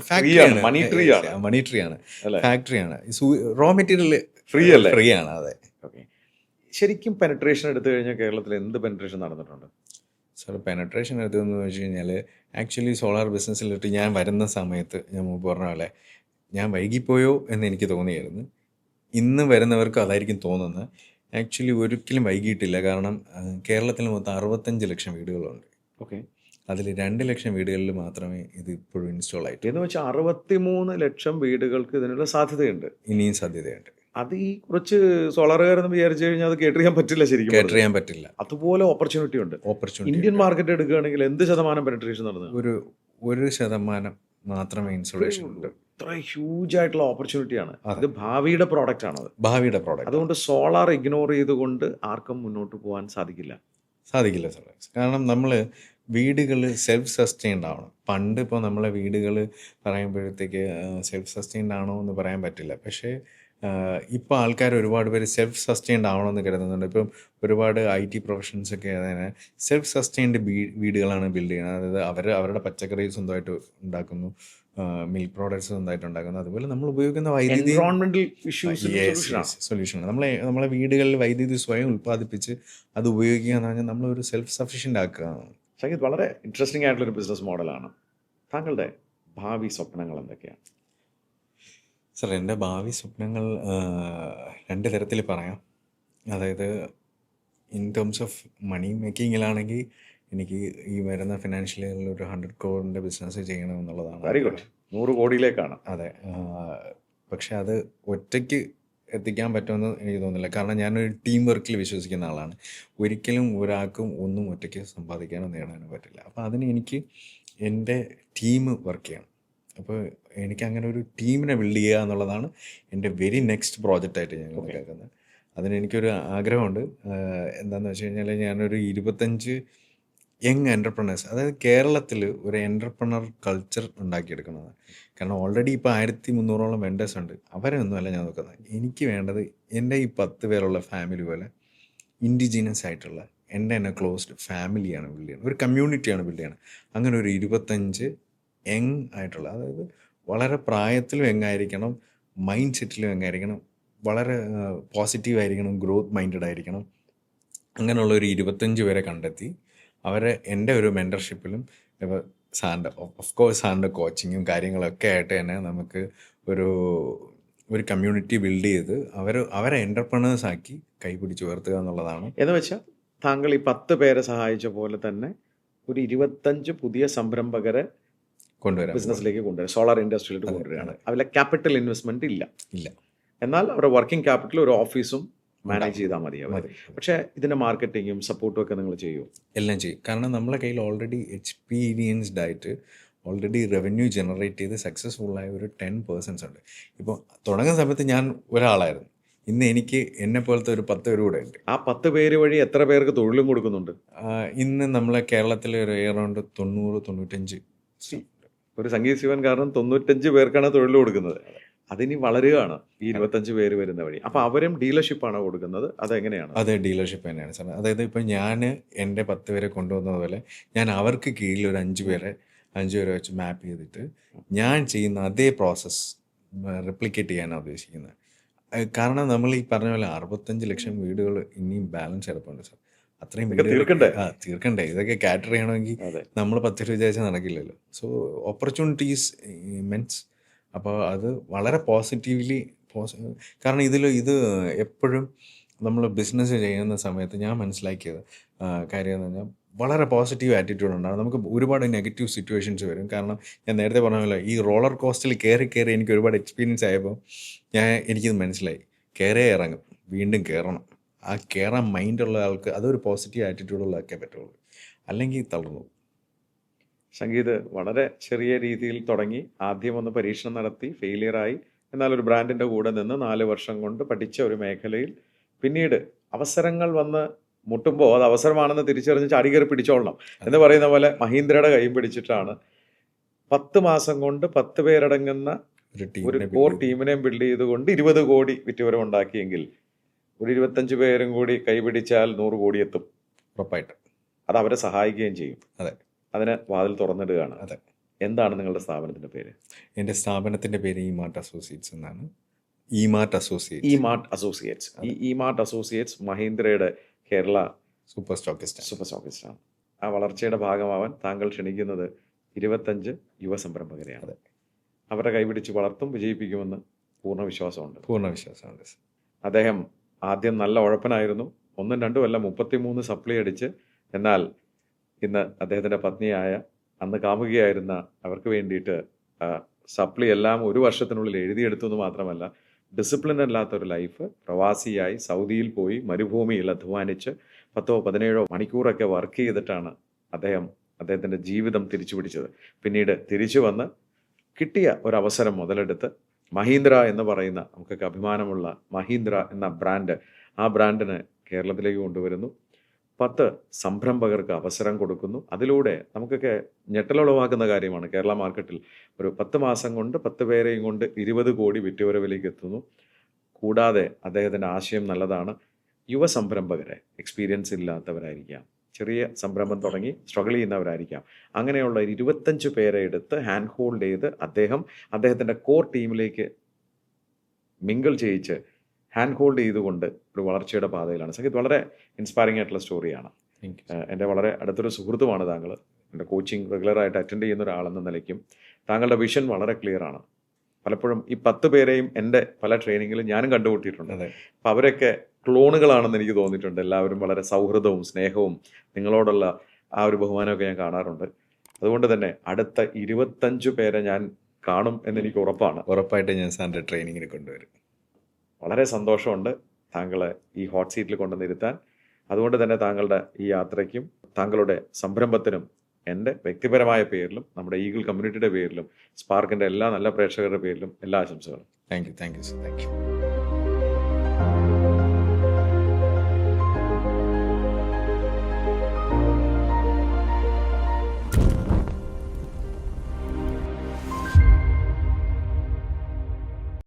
ഫാക്ടറിയാണ്, മണി ട്രീ ആണ് മണി ട്രീ ആണ്, അല്ലേ? ഫാക്ടറിയാണ്. റോ മെറ്റീരിയൽ ഫ്രീ അല്ലേ? ഫ്രീ ആണ്. അതെ. ഓക്കെ. ശരിക്കും പെനട്രേഷൻ എടുത്തു കഴിഞ്ഞാൽ കേരളത്തിൽ എന്ത് പെനട്രേഷൻ നടന്നിട്ടുണ്ട്? സാർ പെനട്രേഷൻ എടുത്തതെന്ന് വെച്ച് കഴിഞ്ഞാൽ ആക്ച്വലി സോളാർ ബിസിനസ്സിലിട്ട് ഞാൻ വരുന്ന സമയത്ത് ഞാൻ മുമ്പ് പറഞ്ഞ പോലെ ഞാൻ വൈകിപ്പോയോ എന്ന് എനിക്ക് തോന്നിയായിരുന്നു. ഇന്ന് വരുന്നവർക്ക് അതായിരിക്കും തോന്നുന്നത്. ആക്ച്വലി ഒരിക്കലും വൈകിയിട്ടില്ല. കാരണം കേരളത്തിൽ മൊത്തം 65 ലക്ഷം വീടുകളുണ്ട്. ഓക്കെ. അതിൽ 2 ലക്ഷം വീടുകളിൽ മാത്രമേ ഇത് ഇപ്പോഴും ഇൻസ്റ്റാൾ ആയിട്ട്. എന്ന് വെച്ചാൽ 63 ലക്ഷം വീടുകൾക്ക് ഇതിനുള്ള സാധ്യതയുണ്ട്. ഇനിയും സാധ്യതയുണ്ട്. അത് ഈ കുറച്ച് സോളാറുകാരെന്ന് വിചാരിച്ചു കഴിഞ്ഞാൽ അത് കേട്ടറിയാൻ പറ്റില്ല. ശരിക്കും കേറ്റർ ചെയ്യാൻ പറ്റില്ല. അതുപോലെ ഓപ്പർച്യൂണിറ്റി ഉണ്ട്. ഓപ്പർച്യൂണിറ്റി ഇന്ത്യൻ മാർക്കറ്റ് എടുക്കുകയാണെങ്കിൽ എന്ത് ശതമാനം പെനട്രേഷൻ നടന്നത്? 1% മാത്രമേ ഇൻസ്റ്റലേഷൻ ഉണ്ട്. ഇത്ര ഹ്യൂജ് ആയിട്ടുള്ള ഓപ്പർച്യൂണിറ്റിയാണ്. അതെ. ഇത് ഭാവിയുടെ പ്രോഡക്റ്റ് ആണത്. ഭാവിയുടെ പ്രോഡക്റ്റ് അതുകൊണ്ട് സോളാർ ഇഗ്നോർ ചെയ്തുകൊണ്ട് ആർക്കും മുന്നോട്ട് പോകാൻ സാധിക്കില്ല. സാധിക്കില്ല സാർ. കാരണം നമ്മൾ വീടുകൾ സെൽഫ് സസ്റ്റെയിൻഡ് ആവണം. പണ്ട് ഇപ്പോൾ നമ്മളെ വീടുകൾ പറയുമ്പോഴത്തേക്ക് സെൽഫ് സസ്റ്റെയിൻഡ് ആണോ എന്ന് പറയാൻ പറ്റില്ല. പക്ഷേ ഇപ്പോൾ ആൾക്കാർ ഒരുപാട് പേര് സെൽഫ് സസ്റ്റെയിൻഡ് ആവണമെന്ന് കരുതുന്നുണ്ട്. ഇപ്പം ഒരുപാട് IT പ്രൊഫഷൻസൊക്കെ അതിനെ സെൽഫ് സസ്റ്റെയിൻഡ് വീടുകളാണ് ബിൽഡ് ചെയ്യുന്നത്. അതായത് അവരുടെ പച്ചക്കറി സ്വന്തമായിട്ട് ഉണ്ടാക്കുന്നു, മിൽക്ക് പ്രോഡക്ട്സ് സ്വന്തമായിട്ട് ഉണ്ടാക്കുന്നു. അതുപോലെ നമ്മൾ ഉപയോഗിക്കുന്ന വൈദ്യുതി എൻവയോൺമെന്റൽ ഇഷ്യൂസ് സൊല്യൂഷനാണ്. നമ്മളെ വീടുകളിൽ വൈദ്യുതി സ്വയം ഉൽപ്പാദിപ്പിച്ച് അത് ഉപയോഗിക്കുക എന്ന് പറഞ്ഞാൽ നമ്മളൊരു സെൽഫ് സഫീഷ്യൻ്റ് ആക്കുക. സംഗീത്, വളരെ ഇൻട്രസ്റ്റിംഗ് ആയിട്ടുള്ളൊരു ബിസിനസ് മോഡലാണ്. താങ്കളുടെ ഭാവി സ്വപ്നങ്ങൾ എന്തൊക്കെയാണ്? സാർ എൻ്റെ ഭാവി സ്വപ്നങ്ങൾ 2 തരത്തിൽ പറയാം. അതായത് ഇൻ ടേംസ് ഓഫ് മണി മേക്കിങ്ങിലാണെങ്കിൽ എനിക്ക് ഈ വരുന്ന ഫിനാൻഷ്യൽ ഇയറിൽ ഒരു 100 crore ബിസിനസ് ചെയ്യണമെന്നുള്ളതാണ്. Very good. 100 കോടിയിലേക്കാണ്. അതെ. പക്ഷെ അത് ഒറ്റയ്ക്ക് എത്തിക്കാൻ പറ്റുമെന്ന് എനിക്ക് തോന്നുന്നില്ല. കാരണം ഞാനൊരു ടീം വർക്കിൽ വിശ്വസിക്കുന്ന ആളാണ്. ഒരിക്കലും ഒരാൾക്കും ഒന്നും ഒറ്റയ്ക്ക് സമ്പാദിക്കാനോ നേടാനോ പറ്റില്ല. അപ്പോൾ അതിന് എനിക്ക് എൻ്റെ ടീം വർക്ക് ചെയ്യണം. അപ്പോൾ എനിക്ക് അങ്ങനെ ഒരു ടീമിനെ ബിൽഡ് ചെയ്യുക എന്നുള്ളതാണ് എൻ്റെ വെരി നെക്സ്റ്റ് പ്രോജക്റ്റായിട്ട് ഞാൻ കണക്കാക്കുന്നത്. അതിന് എനിക്കൊരു ആഗ്രഹമുണ്ട്. എന്താണെന്ന് വെച്ച് കഴിഞ്ഞാൽ ഞാനൊരു 25 യങ് എൻ്റർപ്രണേഴ്സ്, അതായത് കേരളത്തിൽ ഒരു എൻ്റർപ്രണർ കൾച്ചർ ഉണ്ടാക്കിയെടുക്കുന്നത്. കാരണം ഓൾറെഡി ഇപ്പോൾ 1300ഓളം വെൻഡേഴ്സ് ഉണ്ട്. അവരെ ഒന്നുമല്ല ഞാൻ നോക്കുന്നത്. എനിക്ക് വേണ്ടത് എൻ്റെ ഈ 10 പേരുള്ള ഫാമിലി പോലെ ഇൻഡിജീനിയസ് ആയിട്ടുള്ള എൻ്റെ തന്നെ ക്ലോസ്ഡ് ഫാമിലിയാണ് ബിൽഡ് ചെയ്യുന്നത്. ഒരു കമ്മ്യൂണിറ്റിയാണ് ബിൽഡ് ചെയ്യുന്നത്. അങ്ങനെ ഒരു 25 യങ് ആയിട്ടുള്ള, അതായത് വളരെ പ്രായത്തിലും യങ്ങായിരിക്കണം, മൈൻഡ് സെറ്റിലും യങ്ങായിരിക്കണം, വളരെ പോസിറ്റീവായിരിക്കണം, ഗ്രോത്ത് മൈൻഡഡ് ആയിരിക്കണം. അങ്ങനെയുള്ള ഒരു 25 പേരെ കണ്ടെത്തി അവരെ എൻ്റെ ഒരു മെൻറ്റർഷിപ്പിലും ഇപ്പോൾ സാറിൻ്റെ കോച്ചിങ്ങും കാര്യങ്ങളൊക്കെ ആയിട്ട് തന്നെ നമുക്ക് ഒരു കമ്മ്യൂണിറ്റി ബിൽഡ് ചെയ്ത് അവരെ എൻ്റർപ്രണേഴ്സ് ആക്കി കൈപിടിച്ച് ഉയർത്തുക എന്നുള്ളതാണ്. എന്ന് വെച്ചാൽ താങ്കൾ ഈ 10 പേരെ സഹായിച്ച പോലെ തന്നെ ഒരു 25 പുതിയ സംരംഭകരെ കൊണ്ടുവരാം, ബിസിനസ്സിലേക്ക് കൊണ്ടുവരാം, സോളാർ ഇൻഡസ്ട്രിയിലേക്ക് കൊണ്ടുവരികയാണ്. അവരുടെ ക്യാപിറ്റൽ ഇൻവെസ്റ്റ്മെന്റ് ഇല്ല. എന്നാൽ അവരുടെ വർക്കിംഗ് ക്യാപിറ്റൽ ഒരു ഓഫീസും മാനേജ് ചെയ്താൽ മതിയാവും. പക്ഷേ ഇതിൻ്റെ മാർക്കറ്റിങ്ങും സപ്പോർട്ടും ഒക്കെ നിങ്ങൾ ചെയ്യും? എല്ലാം ചെയ്യും. കാരണം നമ്മളെ കയ്യിൽ ഓൾറെഡി എക്സ്പീരിയൻസ്ഡ് ആയിട്ട് ഓൾറെഡി റവന്യൂ ജനറേറ്റ് ചെയ്ത് സക്സസ്ഫുള്ളായ ഒരു 10% ഉണ്ട്. ഇപ്പോൾ തുടങ്ങുന്ന സമയത്ത് ഞാൻ ഒരാളായിരുന്നു. ഇന്ന് എനിക്ക് എന്നെ പോലത്തെ ഒരു 10 പേര് കൂടെ ഉണ്ട്. ആ 10 പേര് വഴി എത്ര പേർക്ക് തൊഴിലും കൊടുക്കുന്നുണ്ട്? ഇന്ന് നമ്മളെ കേരളത്തിൽ ഒരു അറൗണ്ട് 90-95 ഒരു സംഗീത് ശിവൻ കാരണം 95 പേർക്കാണ് തൊഴിൽ കൊടുക്കുന്നത്. അതിനി വളരുകയാണ് ഈ 25 പേര് വരുന്ന വഴി. അപ്പോൾ അവരും ഡീലർഷിപ്പാണോ കൊടുക്കുന്നത്? അതെങ്ങനെയാണ്? അതെ, ഡീലർഷിപ്പ് തന്നെയാണ് സാർ. അതായത് ഇപ്പോൾ ഞാൻ എൻ്റെ 10 പേരെ കൊണ്ടുവന്നത് പോലെ ഞാൻ അവർക്ക് കീഴിൽ ഒരു 5 പേരെ വെച്ച് മാപ്പ് ചെയ്തിട്ട് ഞാൻ ചെയ്യുന്ന അതേ പ്രോസസ്സ് റെപ്ലിക്കേറ്റ് ചെയ്യാനാണ് ഉദ്ദേശിക്കുന്നത്. കാരണം നമ്മൾ ഈ പറഞ്ഞ പോലെ 65 ലക്ഷം വീടുകൾ ഇനിയും ബാലൻസ് കിടപ്പുണ്ട് സാർ. അത്രയും വീട് തീർക്കണ്ടേ. ഇതൊക്കെ കാറ്റർ ചെയ്യണമെങ്കിൽ നമ്മൾ 10 രൂപ വിചാരിച്ചാൽ നടക്കില്ലല്ലോ. So opportunities immense. അപ്പോൾ അത് വളരെ പോസിറ്റീവ്ലി കാരണം ഇത് എപ്പോഴും നമ്മൾ ബിസിനസ് ചെയ്യുന്ന സമയത്ത് ഞാൻ മനസ്സിലാക്കിയത് കാര്യം എന്ന് പറഞ്ഞാൽ വളരെ പോസിറ്റീവ് ആറ്റിറ്റ്യൂഡ് ഉണ്ടാകും. നമുക്ക് ഒരുപാട് നെഗറ്റീവ് സിറ്റുവേഷൻസ് വരും. കാരണം ഞാൻ നേരത്തെ പറഞ്ഞ പോലെ ഈ റോളർ കോസ്റ്റിൽ കയറി എനിക്ക് ഒരുപാട് എക്സ്പീരിയൻസ് ആയപ്പോൾ എനിക്കിത് മനസ്സിലായി. കയറേ ഇറങ്ങും, വീണ്ടും കയറണം. ആ കയറാൻ മൈൻഡുള്ള ആൾക്ക് അതൊരു പോസിറ്റീവ് ആറ്റിറ്റ്യൂഡുള്ള ആക്കേ പറ്റുള്ളൂ, അല്ലെങ്കിൽ തളർന്നു. സംഗീത് വളരെ ചെറിയ രീതിയിൽ തുടങ്ങി, ആദ്യം ഒന്ന് പരീക്ഷണം നടത്തി, ഫെയിലിയറായി. എന്നാൽ ഒരു ബ്രാൻഡിൻ്റെ കൂടെ നിന്ന് 4 വർഷം കൊണ്ട് പഠിച്ച ഒരു മേഖലയിൽ പിന്നീട് അവസരങ്ങൾ വന്ന് മുട്ടുമ്പോൾ അത് അവസരമാണെന്ന് തിരിച്ചറിഞ്ഞ് ചാടി കയറി പിടിച്ചോളണം എന്ന് പറയുന്ന പോലെ മഹീന്ദ്രയുടെ കൈ പിടിച്ചിട്ടാണ് 10 മാസം കൊണ്ട് 10 പേരടങ്ങുന്ന ഒരു കോർ ടീമിനെയും ബിൽഡ് ചെയ്തുകൊണ്ട് 20 കോടി വിറ്റുവരവ് ഉണ്ടാക്കിയെങ്കിൽ ഒരു 25 പേരും കൂടി കൈപിടിച്ചാൽ 100 കോടി എത്തും ഉറപ്പായിട്ട്. അത് അവരെ സഹായിക്കുകയും ചെയ്യും. അതെ. അതിന് വാതിൽ തുറന്നിടുകയാണ്. അതെ. എന്താണ് നിങ്ങളുടെ സ്ഥാപനത്തിന്റെ പേര്? എൻ്റെ സ്ഥാപനത്തിൻ്റെ പേര് ഇമാർട്ട് അസോസിയേറ്റ്സ് എന്നാണ്. EMart associates. EMart associates. ഈ ഇമാർട്ട് അസോസിയേറ്റ്സ് മഹീന്ദ്രയുടെ കേരള സൂപ്പർ സ്റ്റോക്കിസ്റ്റ്. സൂപ്പർ സ്റ്റോക്കിസ്റ്റാണ്. ആ വളർച്ചയുടെ ഭാഗമാവാൻ താങ്കൾ ക്ഷണിക്കുന്നത് 25 യുവ സംരംഭകരെയാണ്. അതെ. അവരുടെ കൈപിടിച്ച് വളർത്തും, വിജയിപ്പിക്കുമെന്ന് പൂർണ്ണ വിശ്വാസമുണ്ട്. പൂർണ്ണ വിശ്വാസമുണ്ട്. അദ്ദേഹം ആദ്യം നല്ല ഉഴപ്പനായിരുന്നു. 1, 2 അല്ല 33 സപ്ലി അടിച്ച്. എന്നാൽ ഇന്ന് അദ്ദേഹത്തിൻ്റെ പത്നിയായ, അന്ന് കാമുകിയായിരുന്ന അവർക്ക് വേണ്ടിയിട്ട് സപ്ലി എല്ലാം 1 വർഷത്തിനുള്ളിൽ എഴുതിയെടുത്തു എന്ന് മാത്രമല്ല, ഡിസിപ്ലിൻ അല്ലാത്തൊരു ലൈഫ്, പ്രവാസിയായി സൗദിയിൽ പോയി മരുഭൂമിയിൽ അധ്വാനിച്ച് 10-17 മണിക്കൂറൊക്കെ വർക്ക് ചെയ്തിട്ടാണ് അദ്ദേഹത്തിൻ്റെ ജീവിതം തിരിച്ചു പിടിച്ചത്. പിന്നീട് തിരിച്ചു വന്ന് കിട്ടിയ ഒരവസരം മുതലെടുത്ത് മഹീന്ദ്ര എന്ന് പറയുന്ന, നമുക്കൊക്കെ അഭിമാനമുള്ള മഹീന്ദ്ര എന്ന ബ്രാൻഡ്, ആ ബ്രാൻഡിന് കേരളത്തിലേക്ക് കൊണ്ടുവരുന്നു. 10 സംരംഭകർക്ക് അവസരം കൊടുക്കുന്നു. അതിലൂടെ നമുക്കൊക്കെ ഞെട്ടലുളവാക്കുന്ന കാര്യമാണ്. കേരള മാർക്കറ്റിൽ ഒരു 10 മാസം കൊണ്ട് 10 പേരെയും കൊണ്ട് 20 കോടി വിറ്റുവരവിലേക്ക് എത്തുന്നു. കൂടാതെ അദ്ദേഹത്തിൻ്റെ ആശയം നല്ലതാണ്. യുവ സംരംഭകരെ, എക്സ്പീരിയൻസ് ഇല്ലാത്തവരായിരിക്കാം, ചെറിയ സംരംഭം തുടങ്ങി സ്ട്രഗിൾ ചെയ്യുന്നവരായിരിക്കാം, അങ്ങനെയുള്ള 25 പേരെ എടുത്ത് ഹാൻഡ് ഹോൾഡ് ചെയ്ത് അദ്ദേഹത്തിൻ്റെ കോർ ടീമിലേക്ക് മിങ്കിൾ ചെയ്യിച്ച് ഹാൻഡ് ഹോൾഡ് ചെയ്തുകൊണ്ട് ഒരു വളർച്ചയുടെ പാതയിലാണ്. സംഗീത് വളരെ ഇൻസ്പയറിംഗ് ആയിട്ടുള്ള സ്റ്റോറിയാണ്. എൻ്റെ വളരെ അടുത്തൊരു സുഹൃത്തുമാണ് താങ്കൾ. എൻ്റെ കോച്ചിങ് റെഗുലറായിട്ട് അറ്റൻഡ് ചെയ്യുന്ന ഒരാളെന്ന നിലയ്ക്കും താങ്കളുടെ വിഷൻ വളരെ ക്ലിയർ ആണ്. പലപ്പോഴും ഈ 10 പേരെയും എൻ്റെ പല ട്രെയിനിങ്ങിലും ഞാനും കണ്ടുമുട്ടിയിട്ടുണ്ട്. അപ്പം അവരൊക്കെ ക്ലോണുകളാണെന്ന് എനിക്ക് തോന്നിയിട്ടുണ്ട്. എല്ലാവരും വളരെ സൗഹൃദവും സ്നേഹവും നിങ്ങളോടുള്ള ആ ഒരു ബഹുമാനമൊക്കെ ഞാൻ കാണാറുണ്ട്. അതുകൊണ്ട് തന്നെ അടുത്ത 25 പേരെ ഞാൻ കാണും എന്നെനിക്ക് ഉറപ്പാണ്. ഉറപ്പായിട്ട് ഞാൻ സാറിൻ്റെ ട്രെയിനിങ്ങിന് കൊണ്ടുവരും. വളരെ സന്തോഷമുണ്ട് താങ്കളെ ഈ ഹോട്ട് സീറ്റിൽ കൊണ്ടുവന്നിരുത്താൻ. അതുകൊണ്ട് തന്നെ താങ്കളുടെ ഈ യാത്രയ്ക്കും താങ്കളുടെ സംരംഭത്തിനും എൻ്റെ വ്യക്തിപരമായ പേരിലും നമ്മുടെ ഈഗിൾ കമ്മ്യൂണിറ്റിയുടെ പേരിലും സ്പാർക്കിൻ്റെ എല്ലാ നല്ല പ്രേക്ഷകരുടെ പേരിലും എല്ലാ ആശംസകളും. Thank you sir. Thank U.